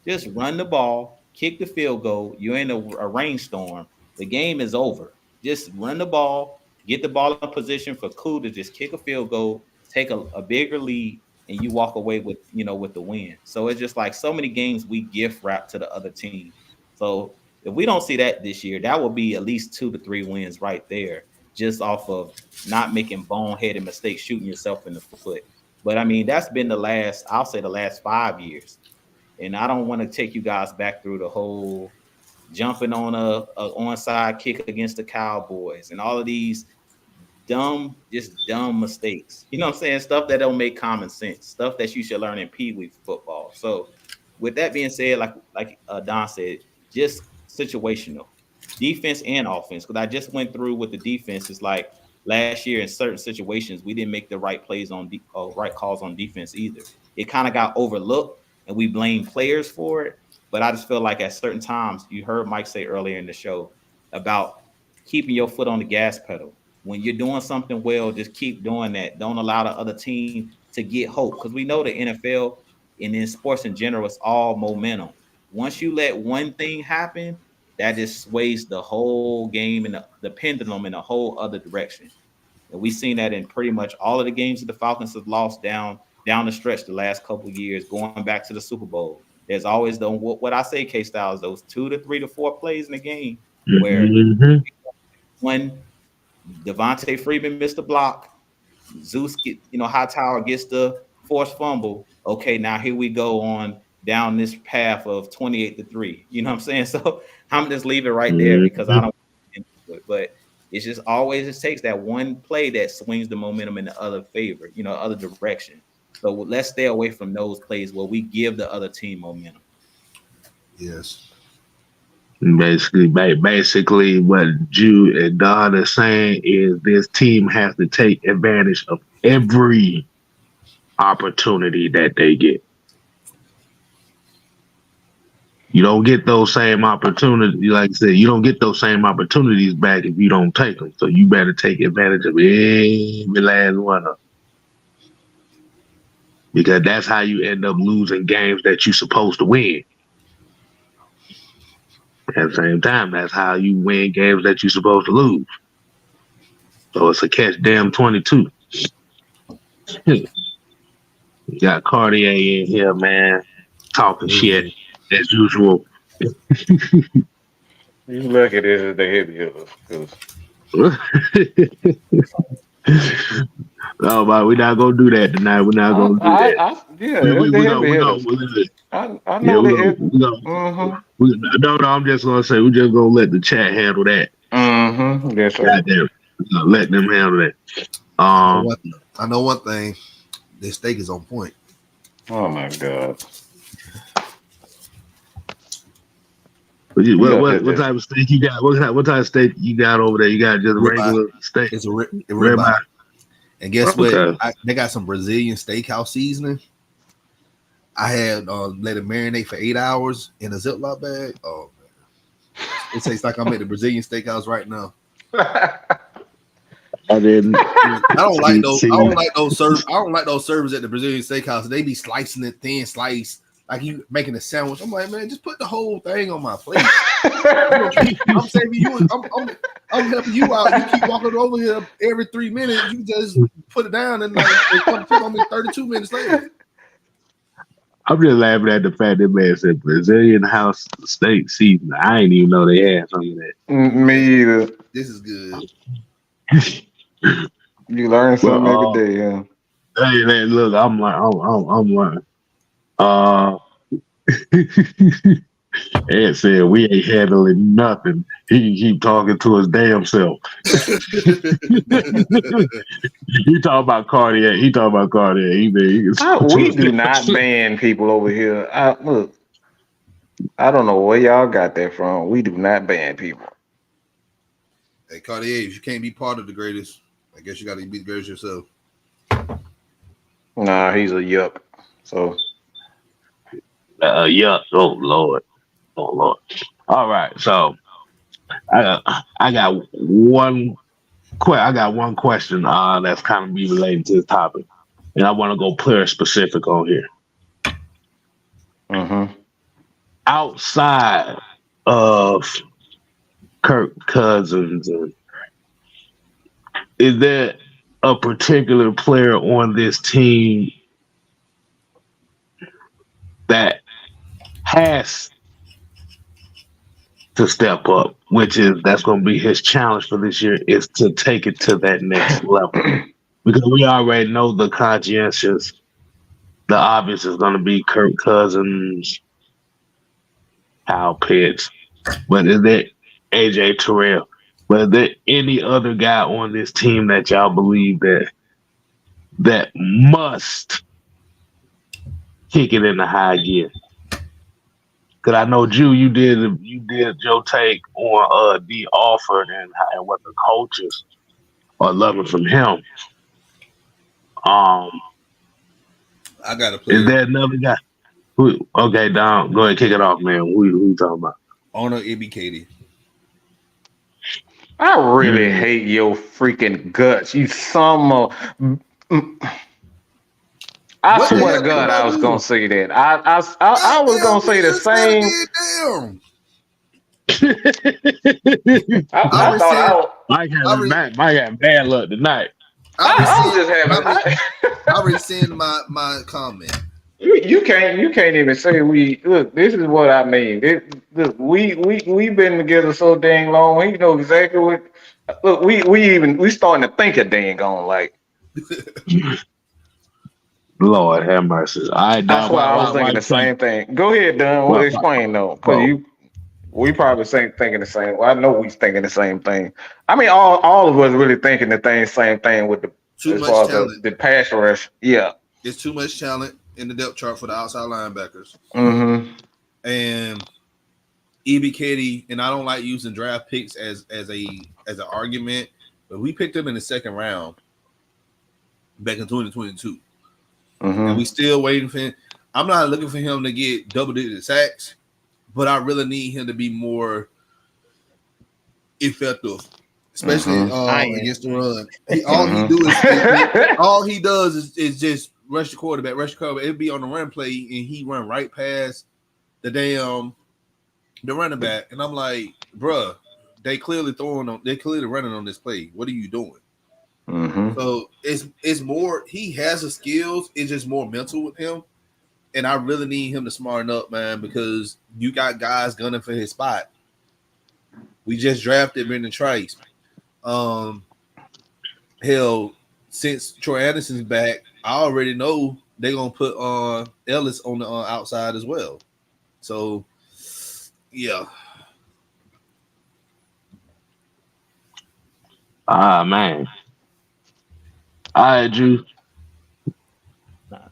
Just run the ball, kick the field goal. You're in a rainstorm. The game is over. Just run the ball, get the ball in position for Koo to just kick a field goal, take a bigger lead, and you walk away with the win. So it's just like so many games we gift wrap to the other team. So if we don't see that this year, that will be at least 2 to 3 wins right there, just off of not making boneheaded mistakes, shooting yourself in the foot. But I mean, that's been the last 5 years. And I don't want to take you guys back through the whole jumping on a onside kick against the Cowboys and all of these dumb mistakes. You know what I'm saying? Stuff that don't make common sense. Stuff that you should learn in Pee Wee football. So with that being said, like Don said, just situational. Defense and offense. Because I just went through with the defense. It's like last year in certain situations, we didn't make the right plays right calls on defense either. it kind of got overlooked and we blame players for it. But I just feel like at certain times, you heard Mike say earlier in the show about keeping your foot on the gas pedal. When you're doing something well, just keep doing that. Don't allow the other team to get hope, because we know the NFL and in sports in general, it's all momentum. Once you let one thing happen, that just sways the whole game and the pendulum in a whole other direction. And we've seen that in pretty much all of the games that the Falcons have lost down the stretch the last couple of years, going back to the Super Bowl. There's always what I say, K-Styles, those 2 to 3 to 4 plays in the game where when Devontae Freeman missed the block, Zeus Hightower gets the forced fumble. Okay, now here we go on down this path of 28-3. You know what I'm saying? So I'm just leave it right there because I don't get into it. But it's just always it takes that one play that swings the momentum in the other favor, other direction. So let's stay away from those plays where we give the other team momentum. Yes. Basically, what Jude and Don are saying is this team has to take advantage of every opportunity that they get. You don't get those same opportunities, like I said, you don't get those same opportunities back if you don't take them. So you better take advantage of every last one of them. Because that's how you end up losing games that you're supposed to win. At the same time, that's how you win games that you're supposed to lose. So it's a catch damn 22. You got Cartier in here, man, talking shit as usual. You look at this as the heavy hitters. No, but we're not gonna do that tonight. We're not gonna do that. I know No, I'm just gonna say we're just gonna let the chat handle that. Yes, sir. Let them handle that. I know one thing. This steak is on point. Oh my God. What type of steak you got? What type of steak you got over there? You got just regular steak? It's a ribeye. And guess what? They got some Brazilian steakhouse seasoning. I had let it marinate for 8 hours in a Ziploc bag. Oh man, it tastes like I'm at the Brazilian steakhouse right now. I didn't. I don't like those. I don't like those servers at the Brazilian steakhouse. They be slicing it thin slice. Like you making a sandwich. I'm like, man, just put the whole thing on my plate. I'm saving you. I'm helping you out. You keep walking over here every 3 minutes. You just put it down and like it comes on me 32 minutes later. I'm just laughing at the fact that man said Brazilian house steak seasoning. I didn't even know they had some of that. Me either. This is good. You learn something every day, yeah. Hey, man, look, I'm learning. Ed said we ain't handling nothing. He can keep talking to his damn self. He talking about Cartier. We do not ban people over here. Look, I don't know where y'all got that from. We do not ban people. Hey, Cartier, if you can't be part of the greatest, I guess you got to be the greatest yourself. Nah, he's a yuck. So. Yeah. Oh Lord. All right. So I got one question that's kind of be related to this topic, and I want to go player specific on here. Outside of Kirk Cousins, is there a particular player on this team that has to step up, that's going to be his challenge for this year, is to take it to that next level? Because we already know the obvious is going to be Kirk Cousins, Kyle Pitts, but is there AJ Terrell? But is there any other guy on this team that y'all believe that must kick it in the high gear? Because I know, Jew, you did your take on D. Alford and what the coaches are loving from him. I I got a player. Is there another guy? Okay, Don, go ahead, kick it off, man. Who you talking about? Owner Ibby Katie. I really hate your freaking guts. You some. I What the swear hell to God, did I I was do? gonna say that. I was gonna say the same. I thought I was. Mike had bad luck tonight. I was just having. I rescind my comment. You can't even say we look. This is what I mean. Look, we've been together so dang long. We know exactly what. Look, we starting to think a dang on like. Lord have mercy. That's why I was thinking the same thing. Go ahead, Don. We'll explain though, because we probably thinking the same. Well, I know we thinking the same thing. I mean, all of us really thinking the same thing with too much talent. The pass rush. Yeah, it's too much talent in the depth chart for the outside linebackers. Mm-hmm. And E.B. Katie, and I don't like using draft picks as an argument, but we picked him in the second round back in 2022. Mm-hmm. And we still waiting for him. I'm not looking for him to get double-digit sacks, but I really need him to be more effective, especially against the run. All he does is just rush the quarterback. It'd be on the run play, and he run right past the running back. And I'm like, bruh, they clearly running on this play. What are you doing? Mm-hmm. So it's more. He has the skills. It's just more mental with him, and I really need him to smarten up, man, because you got guys gunning for his spot. We just drafted Brendan Trice. Hell, since Troy Anderson's back, I already know they're gonna put Ellis on the outside as well. So, yeah. Man. All right, Drew.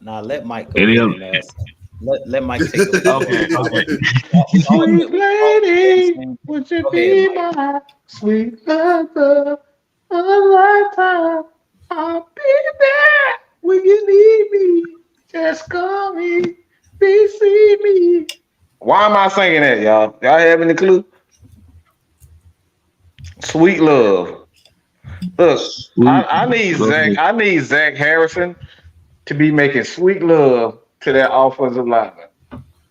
Now let Mike go and ask. Let Mike take it. Okay. Sweet lady, would you be my sweet lover a lifetime? I'll be there when you need me. Just call me, see me. Why am I singing that, y'all? Y'all have any clue? Sweet love. Look, I need Zach Harrison to be making sweet love to that offensive lineman.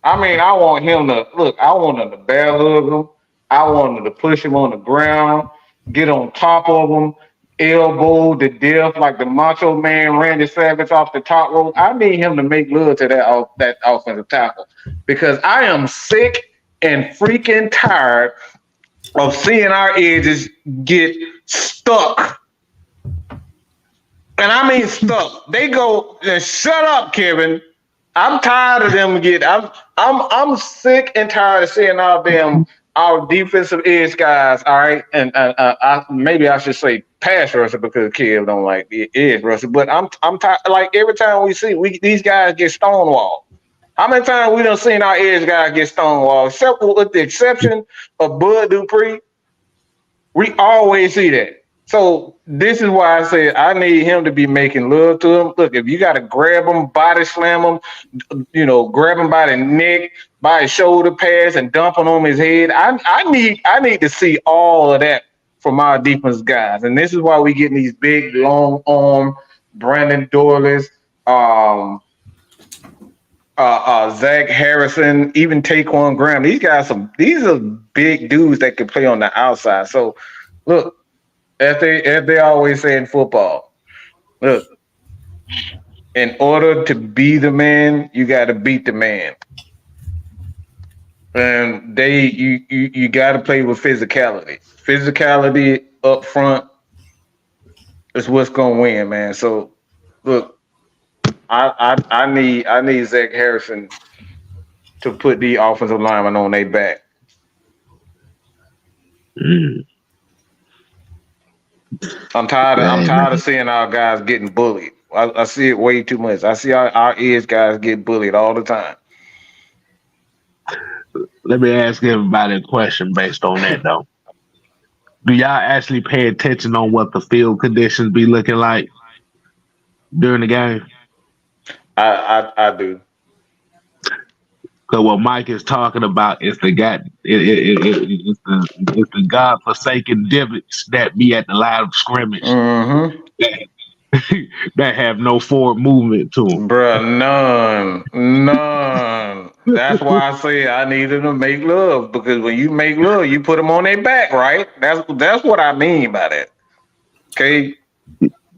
I mean, I want him to bear hug him. I want him to push him on the ground, get on top of him, elbow to death like the Macho Man Randy Savage off the top rope. I need him to make love to that offensive tackle because I am sick and freaking tired of seeing our edges get stuck. And I mean stuck. They go and shut up, Kevin. I'm tired of them I'm sick and tired of seeing our defensive edge guys, all right? And maybe I should say pass rusher because Kev don't like the edge rusher, but I'm tired. Like every time we see these guys get stonewalled. How many times we done seen our edge guys get stonewalled? Except with the exception of Bud Dupree, we always see that. So this is why I say I need him to be making love to him. Look, if you got to grab him, body slam him, grab him by the neck, by his shoulder pads, and dump on his head. I need to see all of that from our defense guys, and this is why we getting these big, long arm Brandon Dorless, Zach Harrison, even Taquan Graham. These are big dudes that can play on the outside. So look. As they always say in football, look, in order to be the man, you got to beat the man. And you got to play with physicality. Physicality up front is what's gonna win, man. So, look, I need Zach Harrison to put the offensive lineman on their back. I'm tired of seeing our guys getting bullied. I see it way too much. I see our edge guys get bullied all the time. Let me ask everybody a question based on that, though. Do y'all actually pay attention on what the field conditions be looking like during the game? I do. Because what Mike is talking about is the it's the God-forsaken divots that be at the line of scrimmage Mm-hmm. that, that have no forward movement to them. Bruh, none. That's why I say I needed to make love, because when you make love, you put them on their back, right? That's what I mean by that. Okay.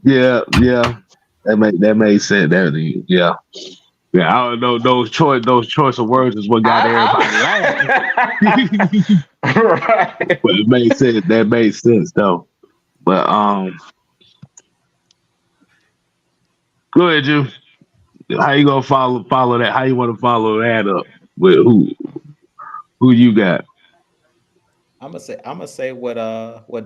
Yeah, that made sense. Yeah. Yeah, I don't know those choice of words is what got everybody laughing. Right. But it made sense. That made sense though. But go ahead, Jim. How you gonna follow that? How you want to follow that up with who you got? I'm gonna say what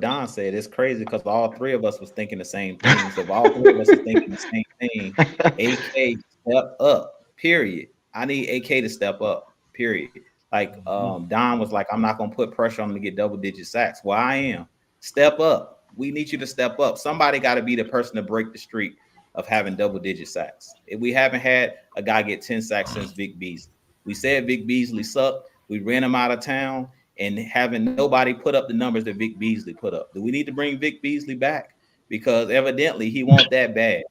Don said. It's crazy because all three of us was thinking the same thing. So if all three of us is thinking the same thing, AK step up. Period. I need AK to step up. Period. Like Don was like, I'm not gonna put pressure on him to get double-digit sacks. Well, I am. Step up. We need you to step up. Somebody got to be the person to break the streak of having double-digit sacks. If we haven't had a guy get 10 sacks since Vic Beasley. We said Vic Beasley sucked. We ran him out of town. And having nobody put up the numbers that Vic Beasley put up. Do we need to bring Vic Beasley back? Because evidently he won't that bad.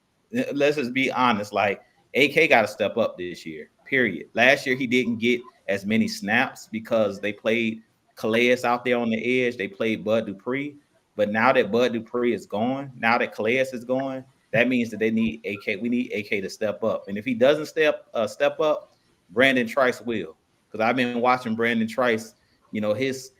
Let's just be honest. Like AK got to step up this year, period. Last year he didn't get as many snaps because they played Calais out there on the edge. They played Bud Dupree. But now that Bud Dupree is gone, now that Calais is gone, that means that they need AK. We need AK to step up. And if he doesn't step up, Brandon Trice will. Because I've been watching Brandon Trice, his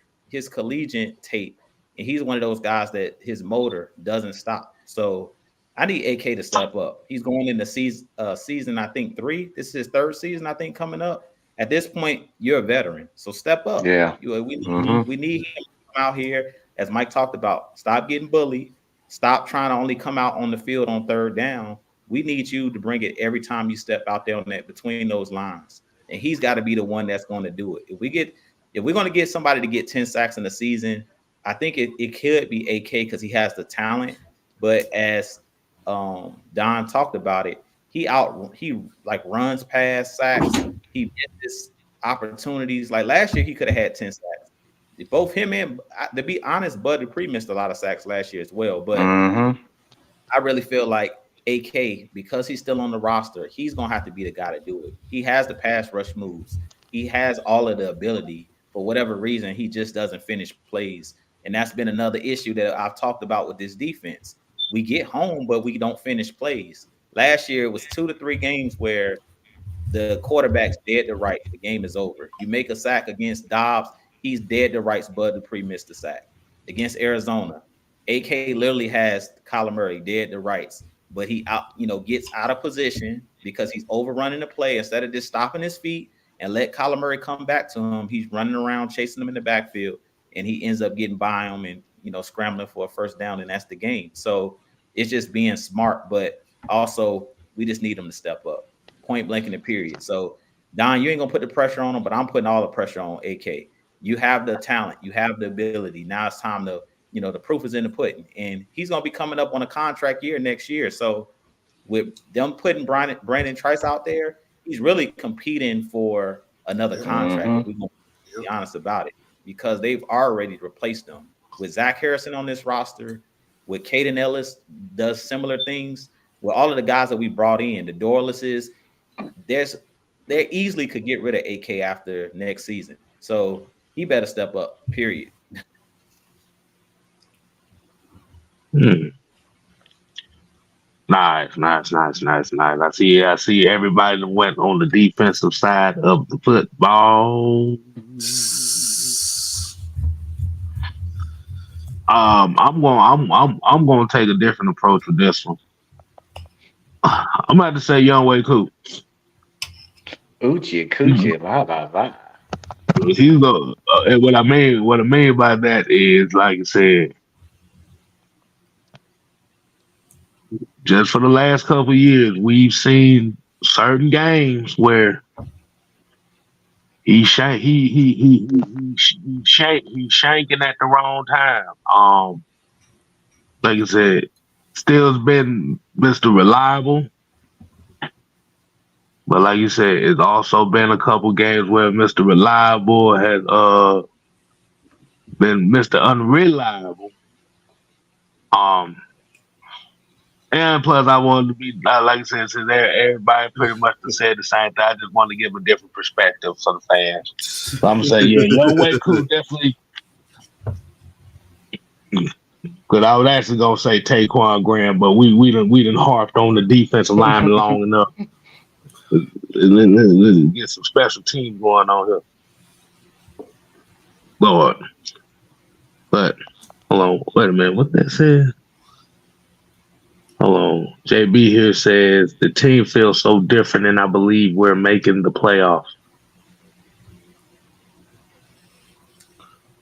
collegiate tape, and he's one of those guys that his motor doesn't stop. So I need AK to step up. He's going in the season, I think 3. This is his 3rd season, I think, coming up. At this point, you're a veteran, so step up. Yeah. We need him to come out here, as Mike talked about. Stop getting bullied. Stop trying to only come out on the field on 3rd down. We need you to bring it every time you step out there on that between those lines. And he's got to be the one that's going to do it. If we're going to get somebody to get 10 sacks in the season, I think it could be AK because he has the talent. But as Don talked about it, he like runs past sacks. He misses opportunities. Like last year, he could have had 10 sacks. Both him and, to be honest, Bud Dupree missed a lot of sacks last year as well. But I really feel like AK, because he's still on the roster, he's going to have to be the guy to do it. He has the pass rush moves. He has all of the ability. For whatever reason, he just doesn't finish plays. And that's been another issue that I've talked about with this defense. We get home, but we don't finish plays. Last year, it was 2 to 3 games where the quarterback's dead to rights. The game is over. You make a sack against Dobbs, he's dead to rights. Bud Dupree missed the sack. Against Arizona, AK literally has Kyler Murray dead to rights. But he gets out of position because he's overrunning the play. Instead of just stopping his feet and let Kyler Murray come back to him, he's running around chasing him in the backfield, and he ends up getting by him and scrambling for a first down, and that's the game. So it's just being smart, but also we just need him to step up, point blank in the period. So Don, you ain't gonna put the pressure on him, but I'm putting all the pressure on AK. You have the talent, you have the ability. Now it's time to the proof is in the pudding, and he's going to be coming up on a contract year next year. So with them putting Brandon Trice out there, he's really competing for another contract. We're going to be honest about it, because they've already replaced him with Zach Harrison on this roster, with Caden Ellis does similar things, with all of the guys that we brought in, the Dorleses, they easily could get rid of AK after next season. So he better step up, period. Nice. I see everybody that went on the defensive side of the football. I'm going to take a different approach with this one. I'm about to say Young Wei Koo. Coochie, blah. He's going. And what I mean by that is, like I said, just for the last couple of years, we've seen certain games where he's shanking at the wrong time. Like I said, still's been Mr. Reliable. But like you said, it's also been a couple games where Mr. Reliable has been Mr. Unreliable. And plus, I wanted to be like I said, since everybody pretty much said the same thing. I just wanted to give a different perspective for the fans. So I'm gonna say, yeah, your way crew definitely. Because I was actually gonna say Taquan Graham, but we done harped on the defensive lineman long enough. Let's get some special teams going on here, Lord. But hold on, wait a minute, what that said? Hold on, JB here says the team feels so different, and I believe we're making the playoffs.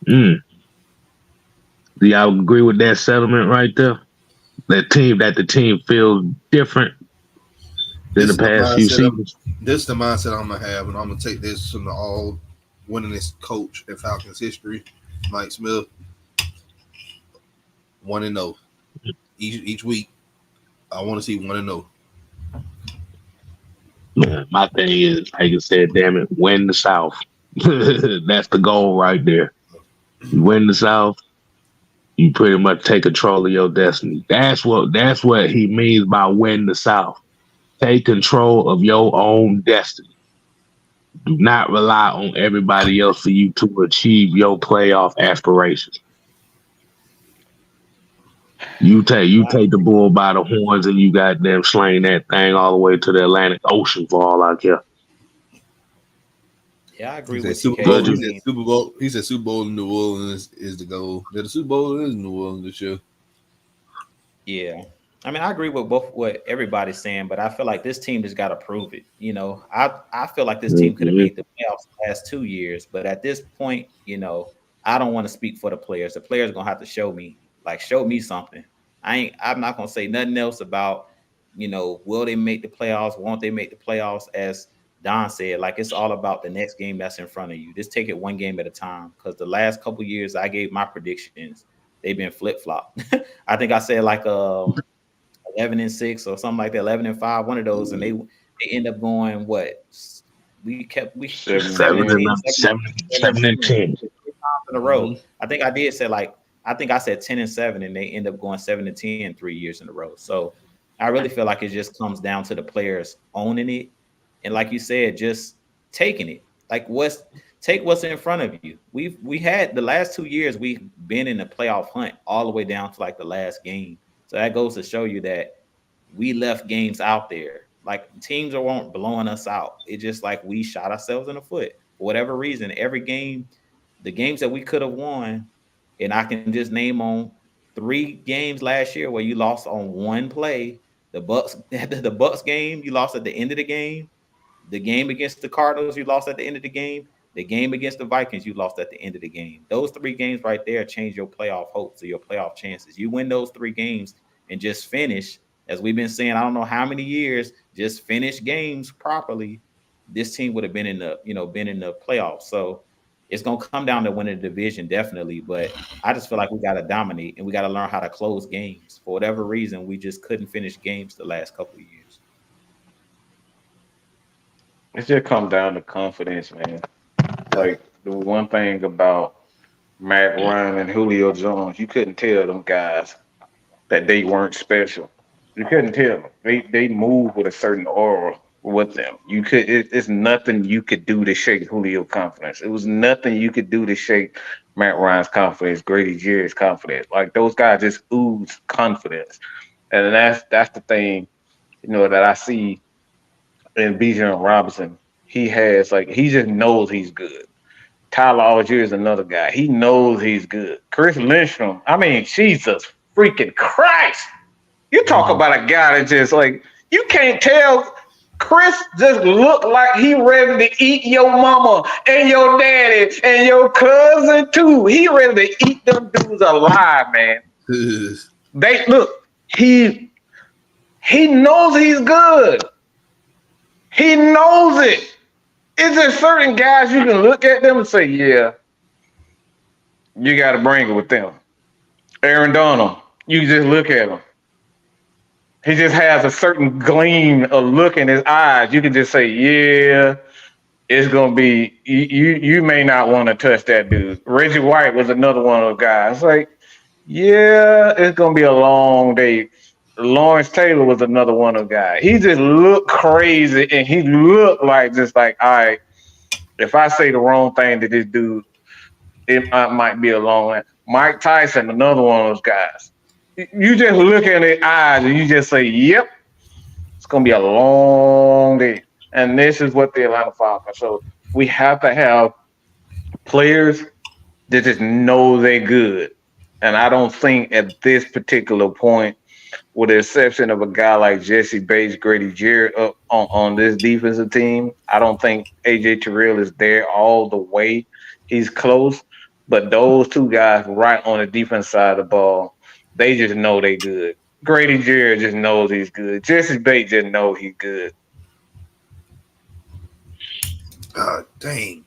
Do y'all agree with that settlement right there? That the team feels different than the past few seasons. This is the mindset I'm gonna have, and I'm gonna take this from the all winningest coach in Falcons history, Mike Smith. 1-0 each week. I want to see 1-0. Man, my thing is, like I said, damn it, win the South. That's the goal right there. You win the South, you pretty much take control of your destiny. That's what he means by win the South. Take control of your own destiny. Do not rely on everybody else for you to achieve your playoff aspirations. You take the bull by the horns and you goddamn sling that thing all the way to the Atlantic Ocean for all I care. Yeah, I agree with Super Bowl. He said Super Bowl. He said Super Bowl in New Orleans is the goal. The Super Bowl is New Orleans this year. Yeah. I mean, I agree with both what everybody's saying, but I feel like this team just got to prove it. You know, I feel like this team could have made the playoffs the last 2 years, but at this point, you know, I don't want to speak for the players. The players are gonna have to show me something. I'm not gonna say nothing else about, you know, will they make the playoffs? Won't they make the playoffs? As Don said, like, it's all about the next game that's in front of you. Just take it one game at a time. Because the last couple years I gave my predictions, they've been flip-flop. I think I said like 11-6 or something like that, 11-5, one of those, and they end up going what? We 7-10 in a row. I think I said 10-7, and they end up going 7-10 3 years in a row. So I really feel like it just comes down to the players owning it, and like you said, just taking it. Like take what's in front of you. We had the last 2 years we've been in the playoff hunt all the way down to like the last game. So that goes to show you that we left games out there. Like, teams weren't blowing us out. It's just like we shot ourselves in the foot for whatever reason. Every game, the games that we could have won, and I can just name on 3 games last year where you lost on one play. The Bucks game, you lost at the end of the game. The game against the Cardinals, you lost at the end of the game. The game against the Vikings, you lost at the end of the game. Those 3 games right there change your playoff hopes or your playoff chances. You win those 3 games and just finish, as we've been saying, I don't know how many years, just finish games properly. This team would have been in the playoffs. So it's gonna come down to winning the division, definitely. But I just feel like we gotta dominate and we gotta learn how to close games. For whatever reason, we just couldn't finish games the last couple of years. It just comes down to confidence, man. Like, the one thing about Matt Ryan and Julio Jones, you couldn't tell them guys that they weren't special. You couldn't tell them. They move with a certain aura with them. It's nothing you could do to shake Julio's confidence. It was nothing you could do to shake Matt Ryan's confidence, Grady Jerry's confidence. Like, those guys just ooze confidence. And that's the thing, you know, that I see in Bijan Robinson. He just knows he's good. Tyler Algier is another guy. He knows he's good. Chris Lindstrom, I mean, Jesus freaking Christ. You talk about a guy that just, like, you can't tell. Chris just looked like he ready to eat your mama and your daddy and your cousin too. He ready to eat them dudes alive, man. He knows he's good. He knows it. Is there certain guys you can look at them and say, yeah, you got to bring it with them? Aaron Donald, you just look at him. He just has a certain gleam, a look in his eyes. You can just say, yeah, it's gonna be you may not want to touch that dude. Reggie White was another one of those guys. Like, yeah, it's gonna be a long day. Lawrence Taylor was another one of the guys. He just looked crazy and he looked like just like, all right, if I say the wrong thing to this dude, it might be a long one. Mike Tyson, another one of those guys. You just look in their eyes and you just say, yep, it's gonna be a long day. And this is what the Atlanta Falcons. So we have to have players that just know they're good. And I don't think at this particular point, with the exception of a guy like Jesse Bates, Grady Jarrett on this defensive team, I don't think AJ Terrell is there all the way. He's close, but those two guys right on the defense side of the ball, they just know they good. Grady Jarrett just knows he's good. Jesse Bates just knows he's good. Damn.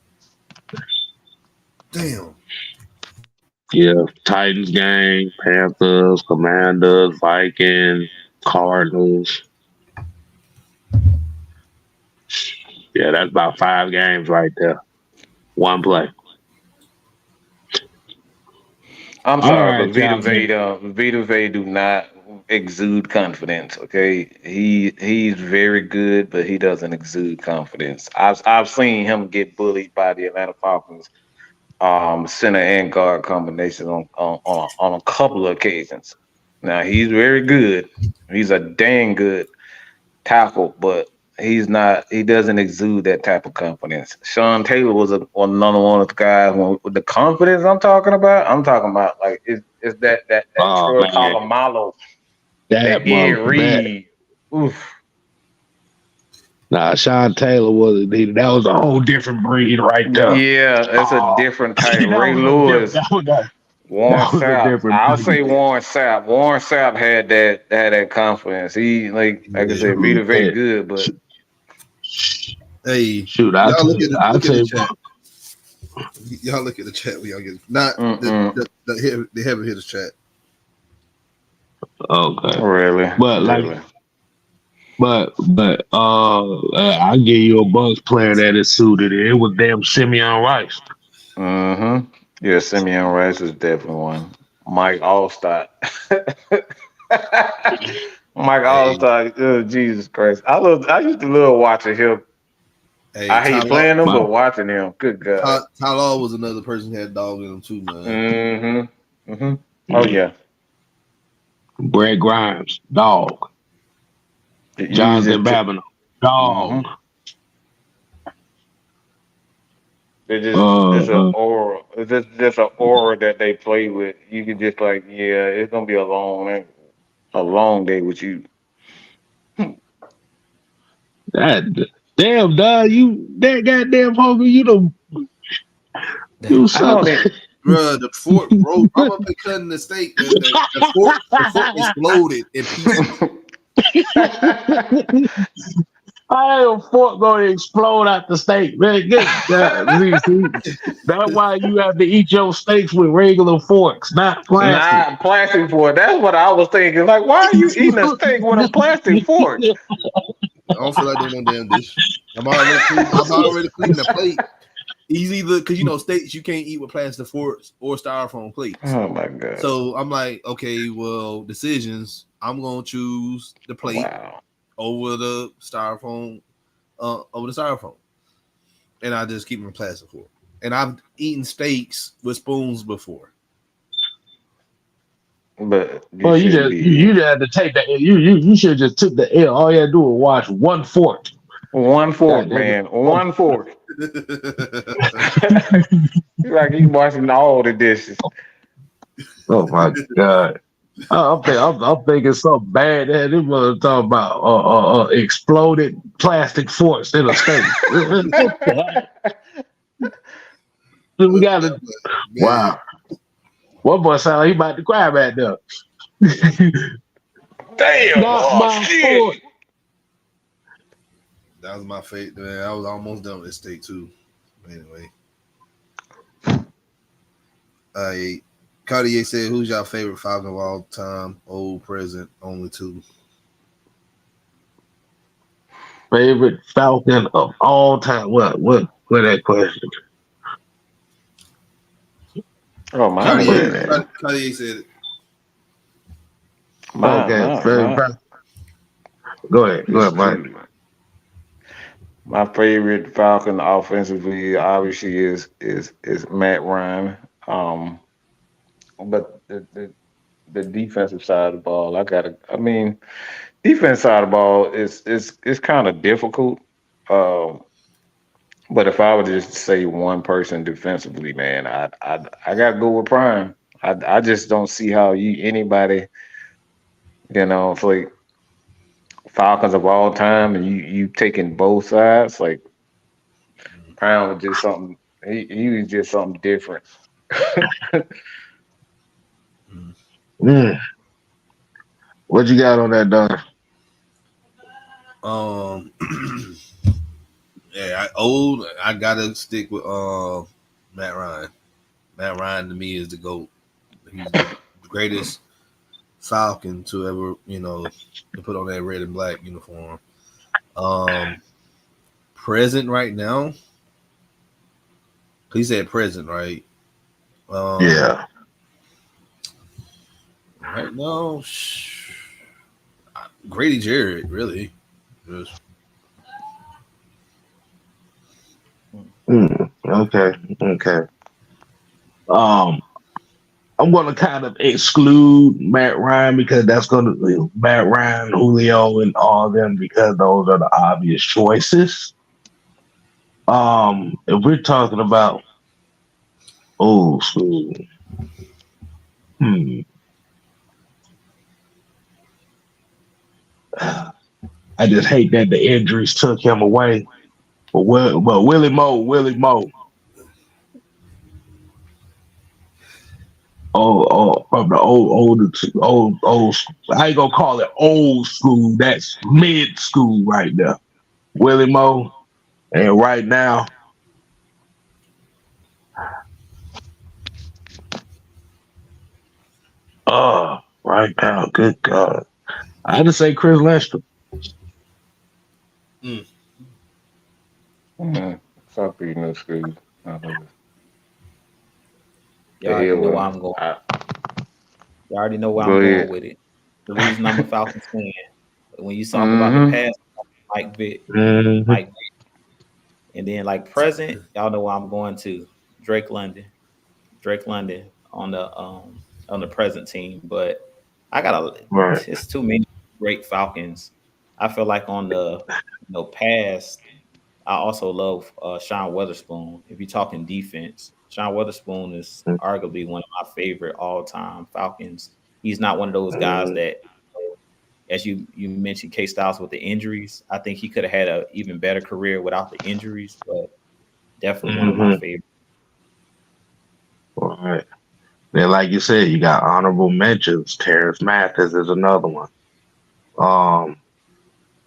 Yeah, Titans game, Panthers, Commanders, Vikings, Cardinals. Yeah, that's about 5 games right there. One play. I'm sorry, right, but Vita Vea do not exude confidence. Okay, he's very good, but he doesn't exude confidence. I've seen him get bullied by the Atlanta Falcons center and guard combination on a couple of occasions. Now he's very good. He's a dang good tackle, but he's not. He doesn't exude that type of confidence. Sean Taylor was another one of the guys with the confidence I'm talking about. I'm talking about like it's that Troy Man, Polamalu, that Ed Reed. Oof. Nah, Sean Taylor that was a whole different breed right there. Yeah, it's a different type. Ray Lewis. Warren Sapp. I'll say Warren Sapp. Warren Sapp had that confidence. He like I said, Vita very good, but hey, shoot, y'all look at the chat. Y'all look at the chat when y'all get not they haven't hit the chat. Okay. Really? But really? But I give you a Bucks player that is suited. It was damn Simeon Rice. Mm-hmm. Yeah, Simeon Rice is definitely one. Mike Allstott. Mike Allstott. Oh, Jesus Christ. I used to love watching him. Hey, I hate playing him, but watching him. Good God. Tyler was another person who had dog in him too, man. Mm-hmm. Mm-hmm. Oh yeah. Brett Grimes, dog. Jonathan Babino, dog. Mm-hmm. It's an aura. It's just an aura that they play with. You can just like, yeah, it's gonna be a long day with you. That damn dog, that goddamn homie, you something. Bruh, the fork broke. I'm up there cutting the steak. The fork exploded in pieces. I ain't a fork going to explode out the steak, man. That's why you have to eat your steaks with regular forks, not plastic. Not plastic fork. That's what I was thinking. Like, why are you eating a steak with a plastic fork? I don't feel like doing no damn dish. I'm already cleaning the plate. He's either because steaks you can't eat with plastic forks or styrofoam plates. Oh my God! So I'm like, okay, well, decisions. I'm gonna choose the plate over the styrofoam, and I just keep my plastic fork. And I've eaten steaks with spoons before. But you just had to take that. You should have just took the L. All you had to do was wash one fork. One fork, man. One fork. Like he's washing all the dishes. Oh my God! I'm thinking something bad. That this was talking about exploded plastic forks in a steak. We got to. Wow. One boy sound like he about to cry back there. Damn! Not shit. That was my fate, man. I was almost done with this steak too. Anyway, Cartier said, "Who's your favorite Falcon of all time? Old, present, only two." Favorite Falcon of all time? What that question? Oh, mine is Where easy. that? Cartier said it. Mine, Okay, mine, favorite mine Falcon. Go ahead, is Mike. my favorite Falcon offensively obviously is Matt Ryan. Um, but the defensive side of the ball, I mean, defense side of the ball is kind of difficult. Um, but if I were to just say one person defensively, man, I gotta go with Prime. I just don't see how anybody, it's like Falcons of all time, and you taking both sides. Like Prime was just something. He was just something different. Mm. What you got on that, Don? Um, yeah, I gotta stick with Matt Ryan. Matt Ryan to me is the GOAT. He's the greatest Falcon to ever, to put on that red and black uniform. Present right now. He said present, right? Yeah. Right now, Grady Jarrett, really. Just, Okay. I'm going to kind of exclude Matt Ryan because that's going to Matt Ryan, Julio, and all of them because those are the obvious choices. If we're talking about old school, I just hate that the injuries took him away. But Willie Moe. From the old. I ain't gonna call it old school. That's mid school right now. Willie Moe, and right now, right now, good God, I just say Chris Lester. Stop beating no school. Y'all already know where I'm going. Y'all already know where Go I'm ahead. going with it. The reason I'm a Falcons fan, when you talk about the past, Mike Vick, and then like present, y'all know where I'm going to. Drake London on the present team, but I got Right. it's too many great Falcons. I feel like on the past, I also love Sean Weatherspoon. If you're talking defense, Sean Weatherspoon is arguably one of my favorite all-time Falcons. He's not one of those guys that, as you mentioned, K Styles with the injuries. I think he could have had an even better career without the injuries, but definitely one of my favorites. All right. Then, like you said, you got honorable mentions. Terrence Mathis is another one.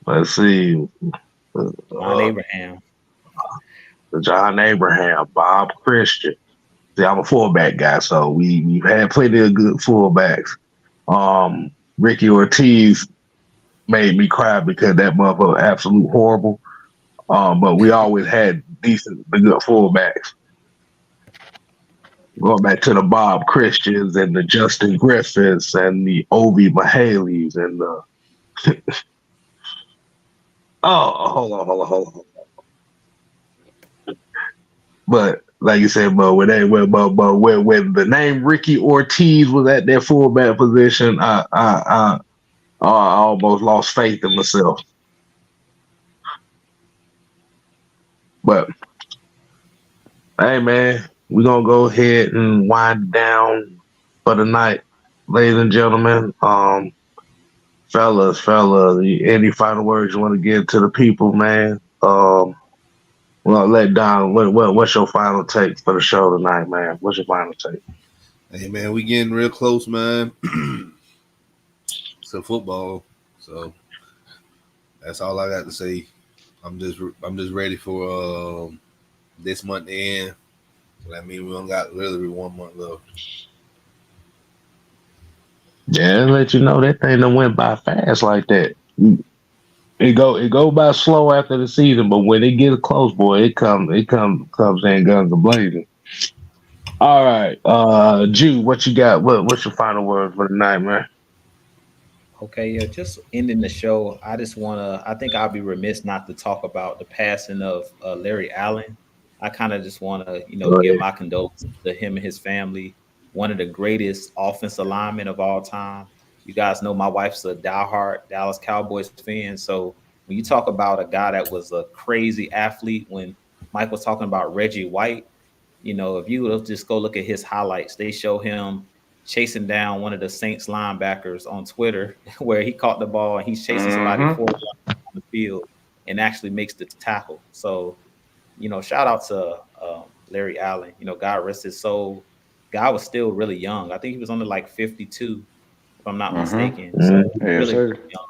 Let's see. John Abraham, Bob Christian. See, I'm a fullback guy, so we've had plenty of good fullbacks. Ricky Ortiz made me cry because that motherfucker was absolute horrible. But we always had good fullbacks. Going back to the Bob Christians and the Justin Griffiths and the Ovi Mahaleys and the hold on. But like you said, when the name Ricky Ortiz was at their fullback position, I almost lost faith in myself. But hey, man, we're gonna go ahead and wind down for the night, ladies and gentlemen. Fellas, any final words you want to give to the people, man? Well, let Don. What's your final take for the show tonight, man? What's your final take? Hey, man, we getting real close, man. To football, so that's all I got to say. I'm just ready for this month to end. So that means we only got literally 1 month left. Yeah, let you know that thing done went by fast like that. it go by slow after the season, but when it gets close, boy, comes in guns a blazing. All right, Jew, what you got? What's your final word for the night, man? Okay, yeah, just ending the show. I just wanna. I think I'll be remiss not to talk about the passing of Larry Allen. I kind of just wanna, Oh give yeah. my condolences to him and his family. One of the greatest offensive linemen of all time. You guys know my wife's a diehard Dallas Cowboys fan, so when you talk about a guy that was a crazy athlete, when Mike was talking about Reggie White, if you would just go look at his highlights, they show him chasing down one of the Saints linebackers on Twitter, where he caught the ball and he's chasing somebody Mm-hmm. 40 yards on the field and actually makes the tackle. So, shout out to Larry Allen. God rest his soul. Guy was still really young. I think he was only like 52, if I'm not Mm-hmm. mistaken. So Mhm. Yes, really, really sir. young.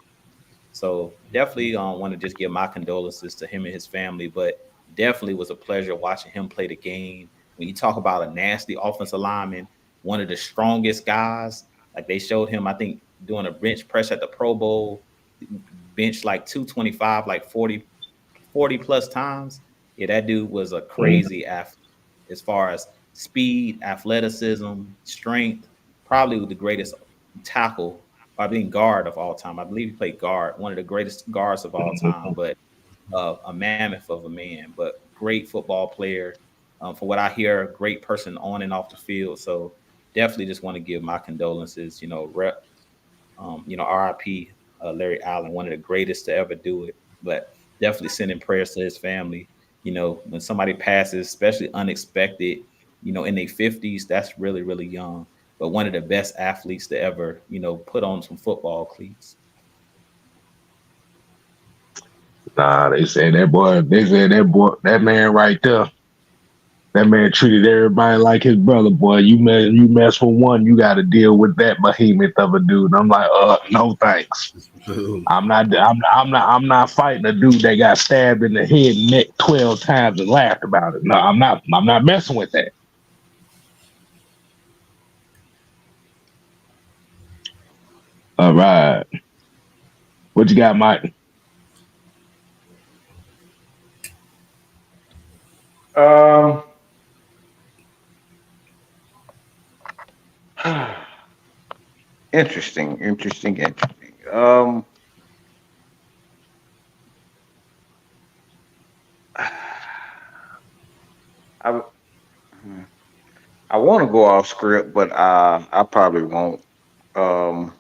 So definitely want to just give my condolences to him and his family, but definitely was a pleasure watching him play the game. When you talk about a nasty offensive lineman, one of the strongest guys, like they showed him, I think, doing a bench press at the Pro Bowl, bench like 225, like 40 plus times. Yeah, that dude was a crazy athlete as far as speed, athleticism, strength, probably the greatest tackle, or being guard of all time. I believe he played guard, one of the greatest guards of all time, but a mammoth of a man, but great football player. From what I hear, great person on and off the field. So definitely just want to give my condolences, RIP Larry Allen, one of the greatest to ever do it. But definitely sending prayers to his family. When somebody passes, especially unexpected, in their 50s, that's really, really young. But one of the best athletes to ever, put on some football cleats. Nah, they said that boy. They said that boy. That man right there. That man treated everybody like his brother. Boy, you mess with one, you got to deal with that behemoth of a dude. And I'm like, no thanks. I'm not fighting a dude that got stabbed in the head and neck 12 times and laughed about it. No, I'm not messing with that. All right. What you got, Mike? Um, interesting. I I want to go off script, but I probably won't. Um,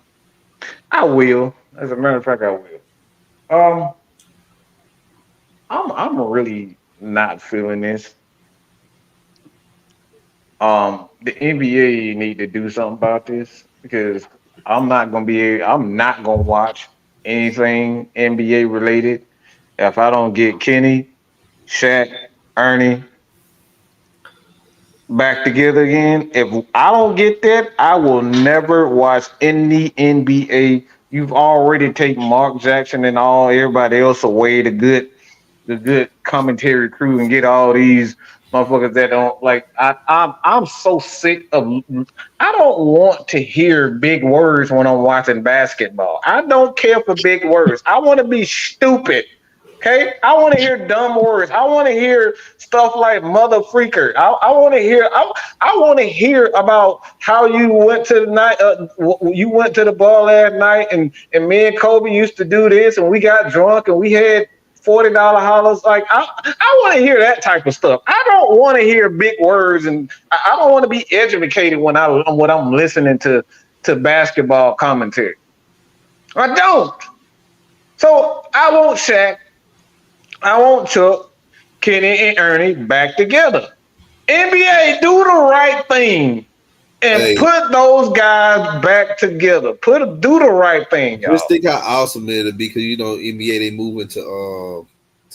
I will. As a matter of fact, I will. Um, I'm really not feeling this. The NBA need to do something about this because I'm not gonna watch anything NBA related if I don't get Kenny, Shaq, Ernie back together again. If I don't get that, I will never watch any NBA. You've already taken Mark Jackson and all everybody else away, the good commentary crew, and get all these motherfuckers that don't like. I'm so sick of. I don't want to hear big words when I'm watching basketball. I don't care for big words. I want to be stupid. Okay, I want to hear dumb words. I want to hear stuff like mother freaker. I want to hear. I want to hear about how you went to the night. You went to the bar last night, and me and Kobe used to do this, and we got drunk, and we had $40 hollers. Like I want to hear that type of stuff. I don't want to hear big words, and I don't want to be educated when I'm listening to basketball commentary. I don't. So I want Shaq. I want Chuck, Kenny, and Ernie back together. NBA, do the right thing and Hey, put those guys back together. Do the right thing, just y'all. think how awesome it'll be because NBA they moving to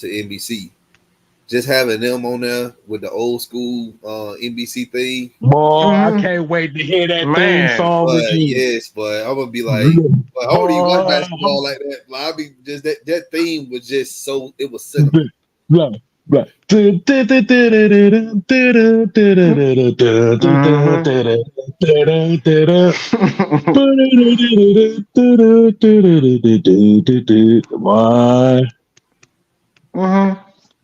NBC. Just having them on there with the old school NBC thing. Boy, I Mm-hmm. can't wait to hear that theme Man, song But again. yes, but I'm gonna be like, I don't even watch Boy, basketball like that. Like, I be just that theme was just so it was cinema. look, Right. Why?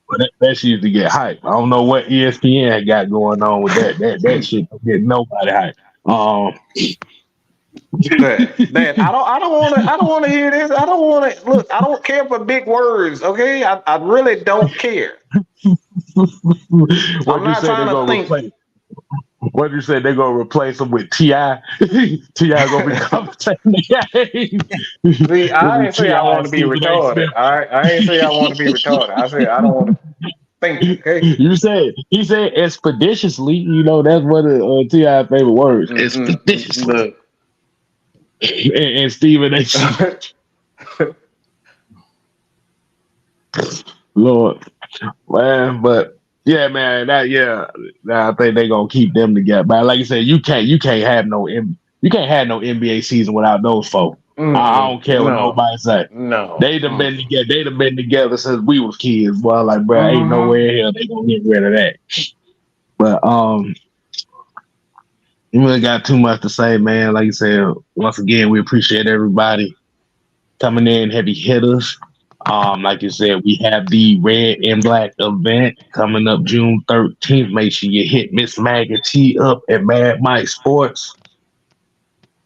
But that shit used to get hype. I don't know what ESPN got going on with that. That shit don't get nobody hype. That I don't want to hear this. I don't want to look. I don't care for big words. Okay, I really don't care. What you say they gonna replace? What you say they gonna replace him with Ti? Ti gonna be commentating the game. See, I ain't say I want to be retarded. I ain't say I want to be retarded. I said I don't want to think. Okay. You said he said expeditiously. You know that's one of Ti favorite words. Expeditiously. Look. And Stephen H. Lord, man, but yeah, man, I think they gonna keep them together. But like you said, you can't have no NBA season without those folks. I don't care what nobody say. No, they'd have been together. They'd have been together since we was kids. Well, like, bro, ain't nowhere in hell they gonna get rid of that. But you really got too much to say, man. Like you said, once again, we appreciate everybody coming in, heavy hitters. Like you said, we have the Red and Black event coming up June 13th. Make sure you hit Miss Maggie T up at Mad Mike Sports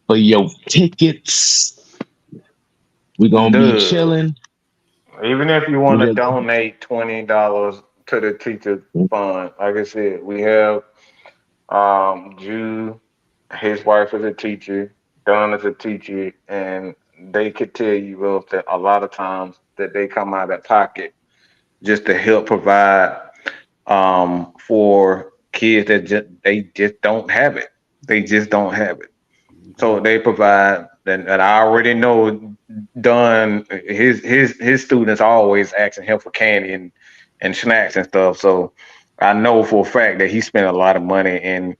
for your tickets. We're gonna be chilling. Even if you want to donate $20 to the teacher fund, like I said, we have Jew, his wife is a teacher, Don is a teacher, and they could tell you, Will, that a lot of times that they come out of pocket just to help provide for kids that they just don't have it. They just don't have it. So they provide, and I already know Don, his students are always asking him for candy and snacks and stuff. So I know for a fact that he spent a lot of money, and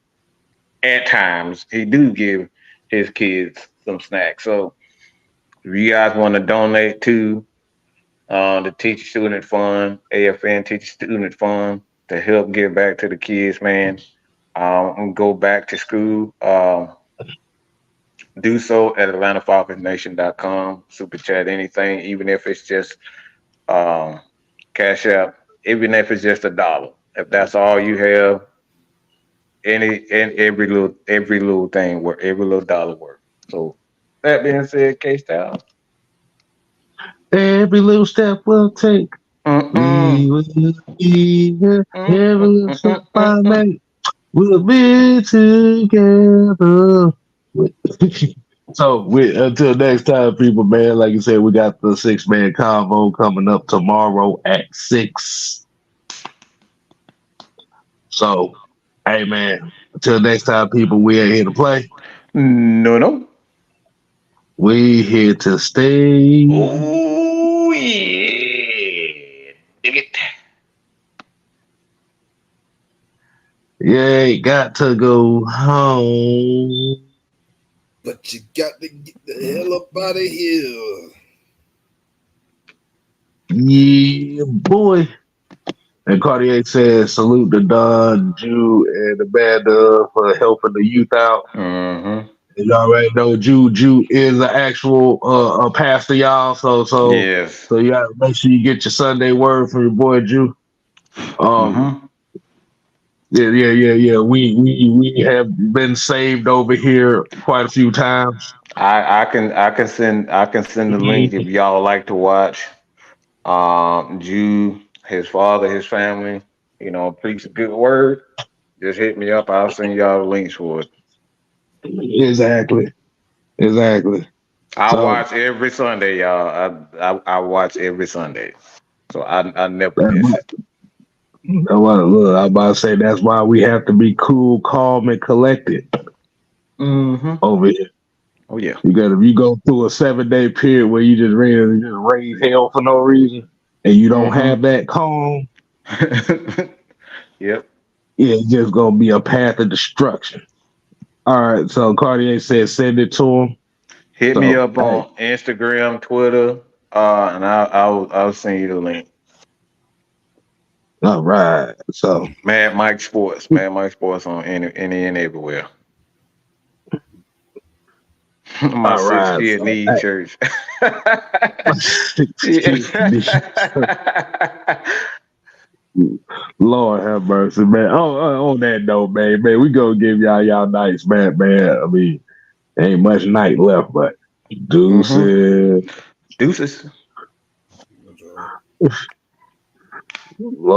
at times he do give his kids some snacks. So if you guys want to donate to the Teacher Student Fund, AFN Teacher Student Fund, to help give back to the kids, man, and go back to school, do so at AtlantaFalconsNation.com. Super chat anything, even if it's just cash out, even if it's just $1. If that's all you have, every little thing work, every little dollar work. So that being said, K-Style, every little step we'll take, we will be here. Every little step I make, we'll be together. So until next time, people, man, like you said, we got the 6-man convo coming up tomorrow at 6. So, hey, man, until next time, people, we ain't here to play. No. We here to stay. Oh, yeah. Dig it. Yeah, got to go home. But you got to get the hell up out of here. Yeah, boy. And Cartier says, salute to Don, Jew, and the band for helping the youth out. Mm-hmm. You already know Jew is an actual pastor, y'all. So yes. So you gotta make sure you get your Sunday word from your boy Jew. Yeah. We have been saved over here quite a few times. I can send the link if y'all like to watch. Jew, his father, his family, preach a good word. Just hit me up. I'll send y'all the links for it. Exactly. I watch every Sunday, y'all. I watch every Sunday, so I never miss it. Look, I'm about to say that's why we have to be cool, calm, and collected over here. Oh yeah. If you go through a 7-day period where you just raise hell for no reason, and you don't have that calm, yep. Yeah, it's just gonna be a path of destruction. All right, so Cartier said send it to him. Hit me up on Instagram, Twitter, and I'll send you the link. All right. So Mad Mike Sports on any and everywhere. My all right. 60th So, knee hey, church. Lord have mercy, man. On that note, man, we gonna give y'all nights, man. I mean, ain't much night left, but deuces. Deuces. Lord.